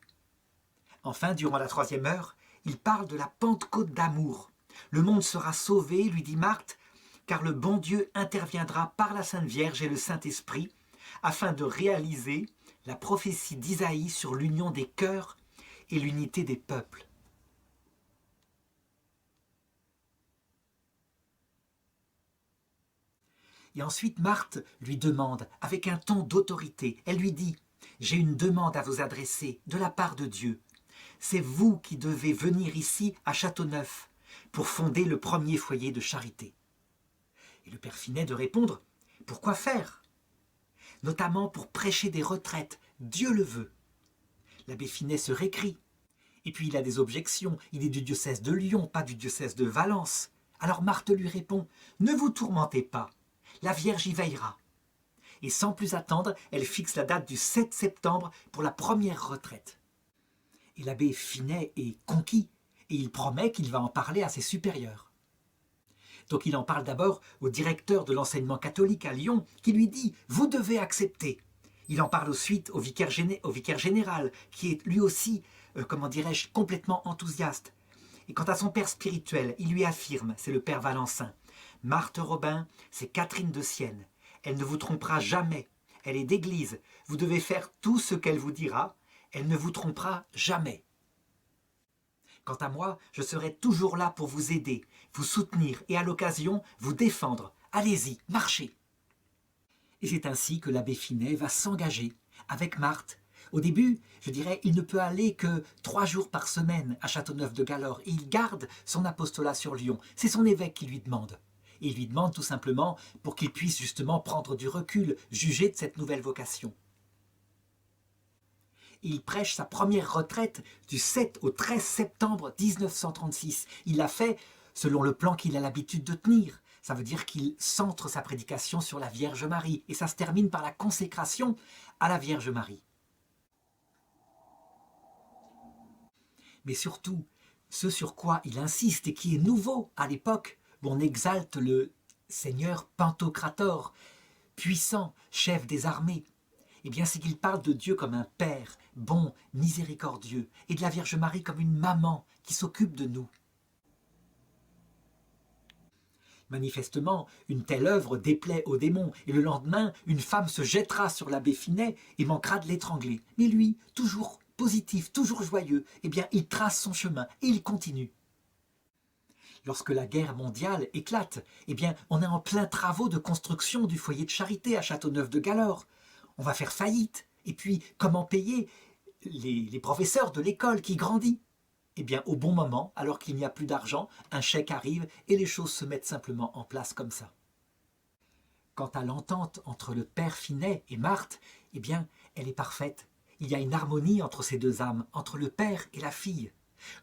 Enfin, durant la 3e heure, il parle de la Pentecôte d'amour. Le monde sera sauvé, lui dit Marthe, car le bon Dieu interviendra par la Sainte Vierge et le Saint-Esprit, afin de réaliser la prophétie d'Isaïe sur l'union des cœurs et l'unité des peuples. Et ensuite, Marthe lui demande, avec un ton d'autorité, elle lui dit: j'ai une demande à vous adresser de la part de Dieu. C'est vous qui devez venir ici à Châteauneuf pour fonder le premier foyer de charité. Et le père Finet de répondre « Pourquoi faire ?» Notamment pour prêcher des retraites, Dieu le veut. L'abbé Finet se récrie. Et puis il a des objections, il est du diocèse de Lyon, pas du diocèse de Valence. Alors Marthe lui répond « Ne vous tourmentez pas, la Vierge y veillera. » Et sans plus attendre, elle fixe la date du 7 septembre pour la première retraite. Et l'abbé Finet est conquis, et il promet qu'il va en parler à ses supérieurs. Donc il en parle d'abord au directeur de l'enseignement catholique à Lyon, qui lui dit « Vous devez accepter ». Il en parle ensuite au vicaire général, qui est lui aussi, complètement enthousiaste. Et quant à son père spirituel, il lui affirme, c'est le père Valencin, « Marthe Robin, c'est Catherine de Sienne. Elle ne vous trompera jamais. Elle est d'église. Vous devez faire tout ce qu'elle vous dira. Elle ne vous trompera jamais. Quant à moi, je serai toujours là pour vous aider, vous soutenir et à l'occasion vous défendre. Allez-y, marchez. » Et c'est ainsi que l'abbé Finet va s'engager avec Marthe. Au début, je dirais, il ne peut aller que 3 jours par semaine à Châteauneuf-de-Galorre et il garde son apostolat sur Lyon. C'est son évêque qui lui demande. Et il lui demande tout simplement pour qu'il puisse justement prendre du recul, juger de cette nouvelle vocation. Il prêche sa première retraite du 7 au 13 septembre 1936. Il l'a fait selon le plan qu'il a l'habitude de tenir. Ça veut dire qu'il centre sa prédication sur la Vierge Marie. Et ça se termine par la consécration à la Vierge Marie. Mais surtout, ce sur quoi il insiste et qui est nouveau à l'époque, on exalte le Seigneur Pantocrator, puissant, chef des armées. Eh bien, c'est qu'il parle de Dieu comme un Père, bon, miséricordieux, et de la Vierge Marie comme une maman qui s'occupe de nous. Manifestement, une telle œuvre déplaît aux démons, et le lendemain, une femme se jettera sur l'abbé Finet et manquera de l'étrangler. Mais lui, toujours positif, toujours joyeux, eh bien, il trace son chemin et il continue. Lorsque la guerre mondiale éclate, eh bien, on est en plein travaux de construction du foyer de charité à Châteauneuf-de-Galorre. On va faire faillite. Et puis, comment payer les professeurs de l'école qui grandit? Eh bien, au bon moment, alors qu'il n'y a plus d'argent, un chèque arrive et les choses se mettent simplement en place comme ça. Quant à l'entente entre le père Finet et Marthe, eh bien, elle est parfaite. Il y a une harmonie entre ces deux âmes, entre le père et la fille.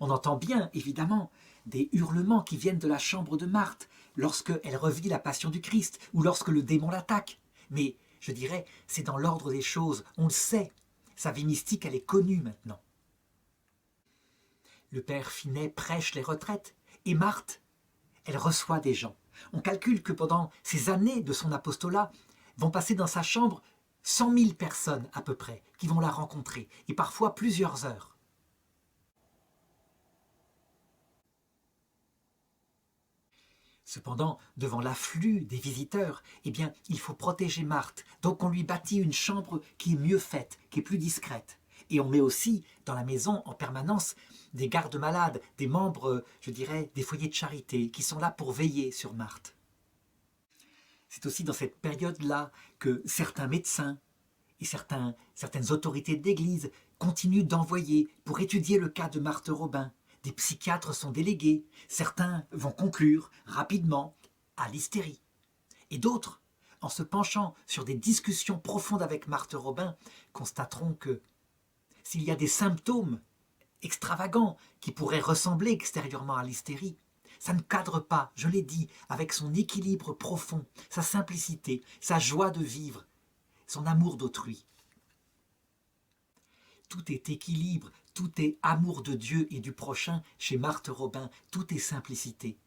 On entend bien, évidemment, des hurlements qui viennent de la chambre de Marthe lorsqu'elle revit la passion du Christ ou lorsque le démon l'attaque. Mais, je dirais, c'est dans l'ordre des choses, on le sait. Sa vie mystique, elle est connue maintenant. Le père Finet prêche les retraites et Marthe, elle reçoit des gens. On calcule que pendant ces années de son apostolat, vont passer dans sa chambre 100 000 personnes à peu près qui vont la rencontrer, et parfois plusieurs heures. Cependant, devant l'afflux des visiteurs, eh bien, il faut protéger Marthe. Donc on lui bâtit une chambre qui est mieux faite, qui est plus discrète. Et on met aussi dans la maison en permanence des gardes-malades, des membres, je dirais, des foyers de charité qui sont là pour veiller sur Marthe. C'est aussi dans cette période-là que certains médecins et certaines autorités d'église continuent d'envoyer pour étudier le cas de Marthe Robin. Des psychiatres sont délégués, certains vont conclure rapidement à l'hystérie. Et d'autres, en se penchant sur des discussions profondes avec Marthe Robin, constateront que s'il y a des symptômes extravagants qui pourraient ressembler extérieurement à l'hystérie, ça ne cadre pas, je l'ai dit, avec son équilibre profond, sa simplicité, sa joie de vivre, son amour d'autrui. Tout est équilibre, tout est amour de Dieu et du prochain chez Marthe Robin, tout est simplicité.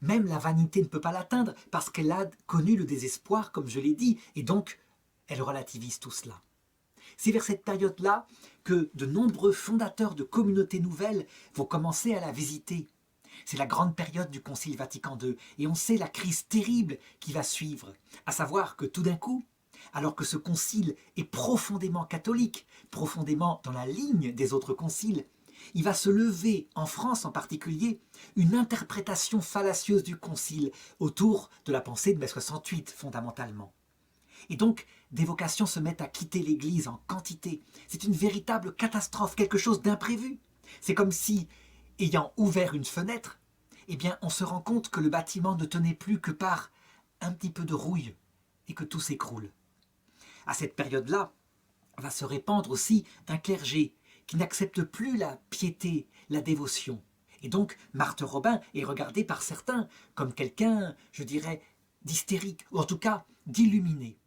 Même la vanité ne peut pas l'atteindre parce qu'elle a connu le désespoir, comme je l'ai dit, et donc elle relativise tout cela. C'est vers cette période-là que de nombreux fondateurs de communautés nouvelles vont commencer à la visiter. C'est la grande période du Concile Vatican II, et on sait la crise terrible qui va suivre, à savoir que tout d'un coup, alors que ce concile est profondément catholique, profondément dans la ligne des autres conciles, il va se lever, en France en particulier, une interprétation fallacieuse du concile autour de la pensée de mai 68 fondamentalement. Et donc, des vocations se mettent à quitter l'Église en quantité. C'est une véritable catastrophe, quelque chose d'imprévu. C'est comme si, ayant ouvert une fenêtre, eh bien, on se rend compte que le bâtiment ne tenait plus que par un petit peu de rouille et que tout s'écroule. À cette période-là, va se répandre aussi un clergé qui n'accepte plus la piété, la dévotion. Et donc, Marthe Robin est regardée par certains comme quelqu'un, je dirais, d'hystérique, ou en tout cas d'illuminé.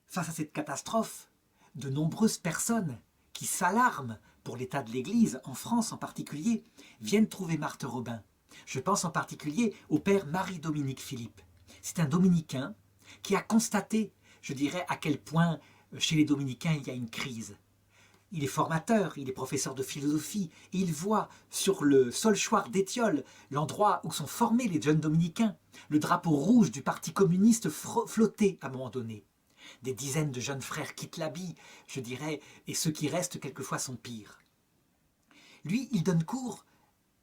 Face à cette catastrophe, de nombreuses personnes qui s'alarment pour l'état de l'Église, en France en particulier, viennent trouver Marthe Robin. Je pense en particulier au père Marie-Dominique Philippe. C'est un dominicain qui a constaté, je dirais, à quel point chez les dominicains il y a une crise. Il est formateur, il est professeur de philosophie, et il voit sur le solchoir d'Étiole, l'endroit où sont formés les jeunes dominicains, le drapeau rouge du parti communiste flotter à un moment donné. Des dizaines de jeunes frères quittent l'habit, je dirais, et ceux qui restent quelquefois sont pires. Lui, il donne cours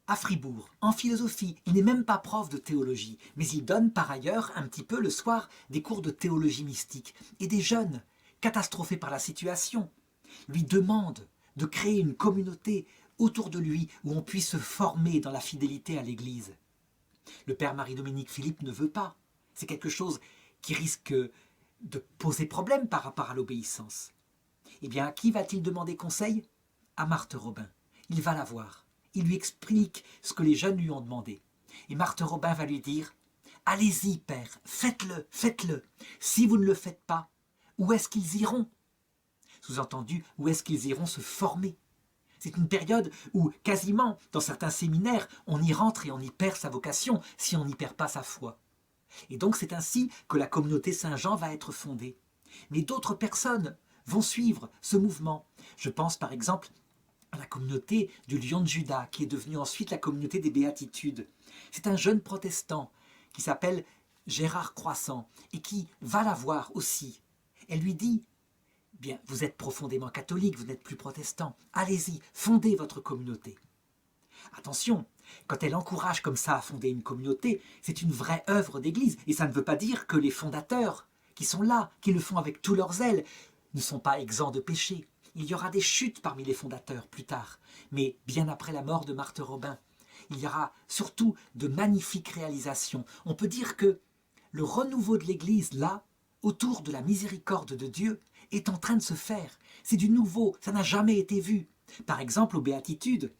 à Fribourg, en philosophie. Il n'est même pas prof de théologie, mais il donne par ailleurs un petit peu le soir des cours de théologie mystique. Et des jeunes, catastrophés par la situation, lui demandent de créer une communauté autour de lui où on puisse se former dans la fidélité à l'Église. Le père Marie-Dominique Philippe ne veut pas. C'est quelque chose qui risque de poser problème par rapport à l'obéissance. Eh bien, à qui va-t-il demander conseil? À Marthe Robin. Il va la voir. Il lui explique ce que les jeunes lui ont demandé. Et Marthe Robin va lui dire « Allez-y, père, faites-le, faites-le. Si vous ne le faites pas, où est-ce qu'ils iront ?» Sous-entendu, où est-ce qu'ils iront se former? C'est une période où, quasiment, dans certains séminaires, on y rentre et on y perd sa vocation si on n'y perd pas sa foi. Et donc c'est ainsi que la communauté Saint-Jean va être fondée. Mais d'autres personnes vont suivre ce mouvement. Je pense par exemple à la communauté du Lion de Juda, qui est devenue ensuite la communauté des Béatitudes. C'est un jeune protestant qui s'appelle Gérard Croissant et qui va la voir aussi. Elle lui dit « Bien, vous êtes profondément catholique, vous n'êtes plus protestant. Allez-y, fondez votre communauté. » Attention, quand elle encourage comme ça à fonder une communauté, c'est une vraie œuvre d'église. Et ça ne veut pas dire que les fondateurs, qui sont là, qui le font avec tout leur zèle, ne sont pas exempts de péché. Il y aura des chutes parmi les fondateurs plus tard, mais bien après la mort de Marthe Robin. Il y aura surtout de magnifiques réalisations. On peut dire que le renouveau de l'Église, là, autour de la miséricorde de Dieu, est en train de se faire. C'est du nouveau, ça n'a jamais été vu. Par exemple, aux Béatitudes,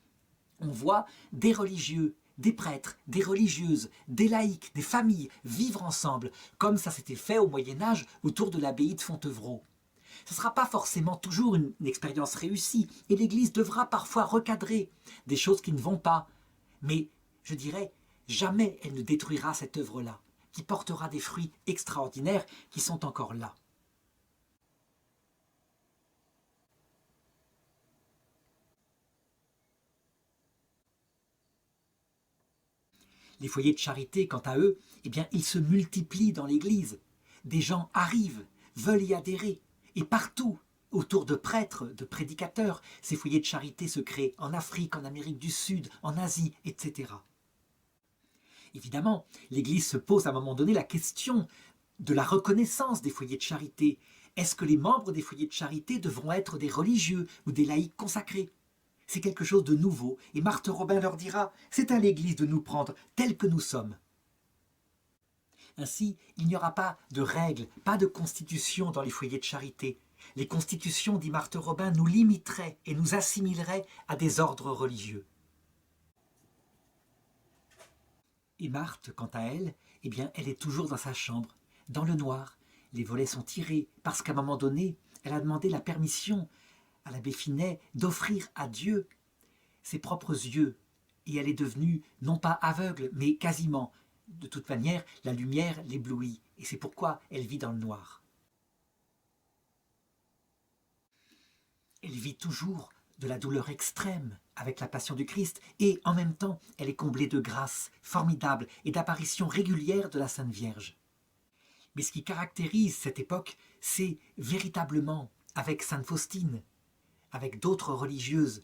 on voit des religieux, des prêtres, des religieuses, des laïcs, des familles vivre ensemble, comme ça s'était fait au Moyen-Âge autour de l'abbaye de Fontevraud. Ce ne sera pas forcément toujours une expérience réussie, et l'Église devra parfois recadrer des choses qui ne vont pas. Mais, je dirais, jamais elle ne détruira cette œuvre-là, qui portera des fruits extraordinaires qui sont encore là. Les foyers de charité, quant à eux, eh bien, ils se multiplient dans l'Église. Des gens arrivent, veulent y adhérer. Et partout, autour de prêtres, de prédicateurs, ces foyers de charité se créent en Afrique, en Amérique du Sud, en Asie, etc. Évidemment, l'Église se pose à un moment donné la question de la reconnaissance des foyers de charité. Est-ce que les membres des foyers de charité devront être des religieux ou des laïcs consacrés? C'est quelque chose de nouveau, et Marthe Robin leur dira « C'est à l'Église de nous prendre tels que nous sommes ». Ainsi, il n'y aura pas de règles, pas de constitution dans les foyers de charité. Les constitutions, dit Marthe Robin, nous limiteraient et nous assimileraient à des ordres religieux. Et Marthe, quant à elle, eh bien, elle est toujours dans sa chambre, dans le noir. Les volets sont tirés, parce qu'à un moment donné, elle a demandé la permission à l'abbé Finet d'offrir à Dieu ses propres yeux. Et elle est devenue, non pas aveugle, mais quasiment. De toute manière, la lumière l'éblouit, et c'est pourquoi elle vit dans le noir. Elle vit toujours de la douleur extrême avec la passion du Christ, et en même temps, elle est comblée de grâce formidable et d'apparitions régulières de la Sainte Vierge. Mais ce qui caractérise cette époque, c'est véritablement, avec Sainte Faustine, avec d'autres religieuses,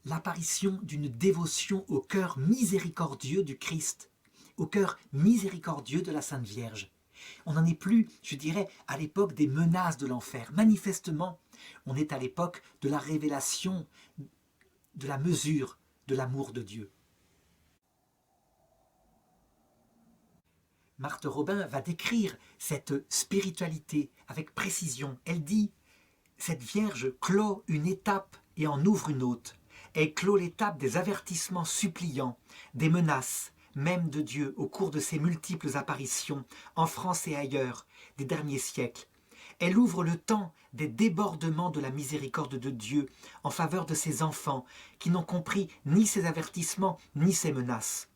l'apparition d'une dévotion au cœur miséricordieux du Christ, au cœur miséricordieux de la Sainte Vierge. On n'en est plus, je dirais, à l'époque des menaces de l'enfer. Manifestement, on est à l'époque de la révélation, de la mesure de l'amour de Dieu. Marthe Robin va décrire cette spiritualité avec précision. Elle dit « Cette Vierge clôt une étape et en ouvre une autre. Elle clôt l'étape des avertissements suppliants, des menaces, même de Dieu au cours de ses multiples apparitions, en France et ailleurs, des derniers siècles. Elle ouvre le temps des débordements de la miséricorde de Dieu en faveur de ses enfants qui n'ont compris ni ses avertissements ni ses menaces.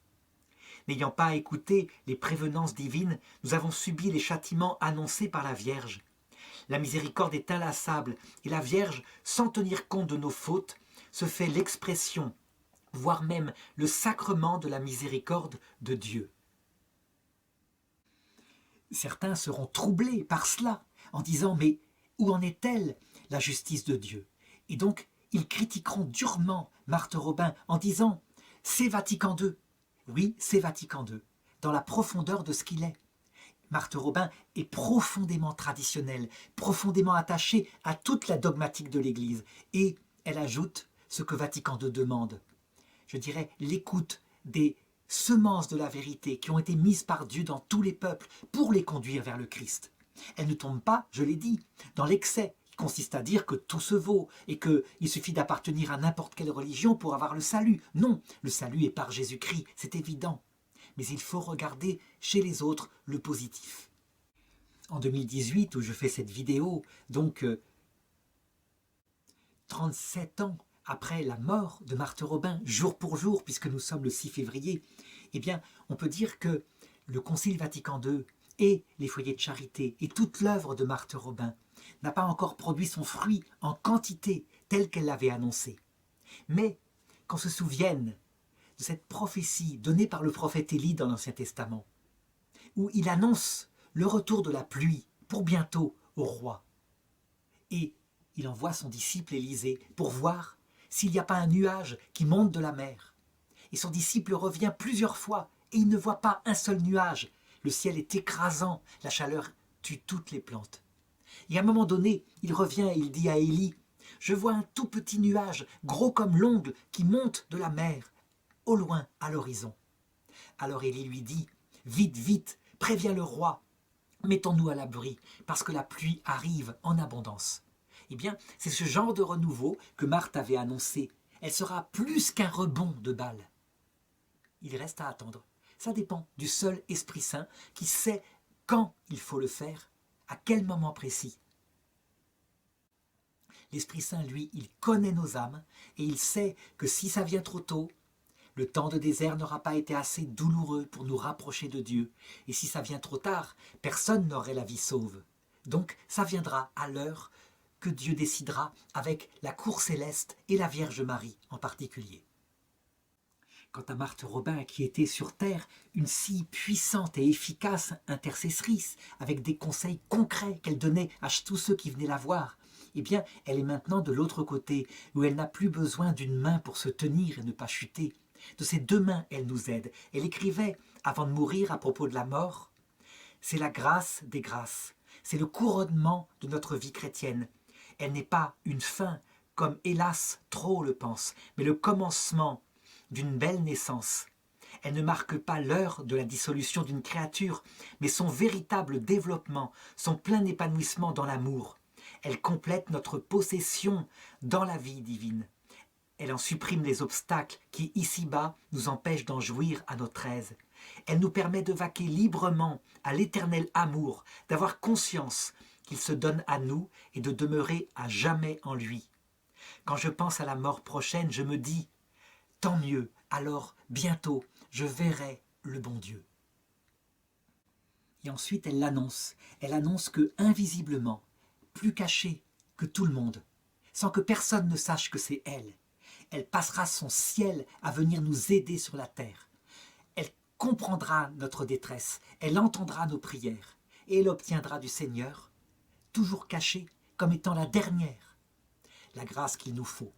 N'ayant pas écouté les prévenances divines, nous avons subi les châtiments annoncés par la Vierge. La miséricorde est inlassable et la Vierge, sans tenir compte de nos fautes, se fait l'expression, voire même le sacrement de la miséricorde de Dieu. Certains seront troublés par cela, en disant « Mais où en est-elle, la justice de Dieu ?» Et donc, ils critiqueront durement Marthe Robin en disant « C'est Vatican II ». Oui, c'est Vatican II, dans la profondeur de ce qu'il est. Marthe Robin est profondément traditionnelle, profondément attachée à toute la dogmatique de l'Église. Et elle ajoute ce que Vatican II demande. Je dirais l'écoute des semences de la vérité qui ont été mises par Dieu dans tous les peuples pour les conduire vers le Christ. Elle ne tombe pas, je l'ai dit, dans l'excès qui consiste à dire que tout se vaut et qu'il suffit d'appartenir à n'importe quelle religion pour avoir le salut. Non, le salut est par Jésus-Christ, c'est évident. Mais il faut regarder chez les autres le positif. En 2018, où je fais cette vidéo, donc 37 ans après la mort de Marthe Robin, jour pour jour, puisque nous sommes le 6 février, eh bien, on peut dire que le Concile Vatican II et les foyers de charité et toute l'œuvre de Marthe Robin n'a pas encore produit son fruit en quantité telle qu'elle l'avait annoncé. Mais qu'on se souvienne de cette prophétie donnée par le prophète Élie dans l'Ancien Testament, où il annonce le retour de la pluie pour bientôt au roi. Et il envoie son disciple Élisée pour voir s'il n'y a pas un nuage qui monte de la mer. Et son disciple revient plusieurs fois et il ne voit pas un seul nuage. Le ciel est écrasant, la chaleur tue toutes les plantes. Et à un moment donné, il revient et il dit à Élie « Je vois un tout petit nuage, gros comme l'ongle, qui monte de la mer, au loin, à l'horizon. » Alors Élie lui dit « Vite, vite, préviens le roi, mettons-nous à l'abri, parce que la pluie arrive en abondance. » Eh bien, c'est ce genre de renouveau que Marthe avait annoncé. Elle sera plus qu'un rebond de balles. Il reste à attendre. Ça dépend du seul Esprit Saint qui sait quand il faut le faire, à quel moment précis. L'Esprit Saint, lui, il connaît nos âmes et il sait que si ça vient trop tôt, le temps de désert n'aura pas été assez douloureux pour nous rapprocher de Dieu. Et si ça vient trop tard, personne n'aurait la vie sauve. Donc ça viendra à l'heure que Dieu décidera avec la cour céleste et la Vierge Marie en particulier. Quant à Marthe Robin, qui était sur terre une si puissante et efficace intercessrice, avec des conseils concrets qu'elle donnait à tous ceux qui venaient la voir, eh bien, elle est maintenant de l'autre côté, où elle n'a plus besoin d'une main pour se tenir et ne pas chuter. De ses deux mains, elle nous aide. Elle écrivait, avant de mourir, à propos de la mort, « C'est la grâce des grâces, c'est le couronnement de notre vie chrétienne. Elle n'est pas une fin, comme hélas trop le pensent, mais le commencement d'une belle naissance. Elle ne marque pas l'heure de la dissolution d'une créature, mais son véritable développement, son plein épanouissement dans l'amour. Elle complète notre possession dans la vie divine. Elle en supprime les obstacles qui, ici-bas, nous empêchent d'en jouir à notre aise. Elle nous permet de vaquer librement à l'éternel amour, d'avoir conscience qu'il se donne à nous et de demeurer à jamais en lui. Quand je pense à la mort prochaine, je me dis « Tant mieux, alors bientôt je verrai le bon Dieu. » Et ensuite elle l'annonce. Elle annonce que invisiblement, plus cachée que tout le monde, sans que personne ne sache que c'est elle, elle passera son ciel à venir nous aider sur la terre. Elle comprendra notre détresse, elle entendra nos prières et elle obtiendra du Seigneur, toujours cachée comme étant la dernière, la grâce qu'il nous faut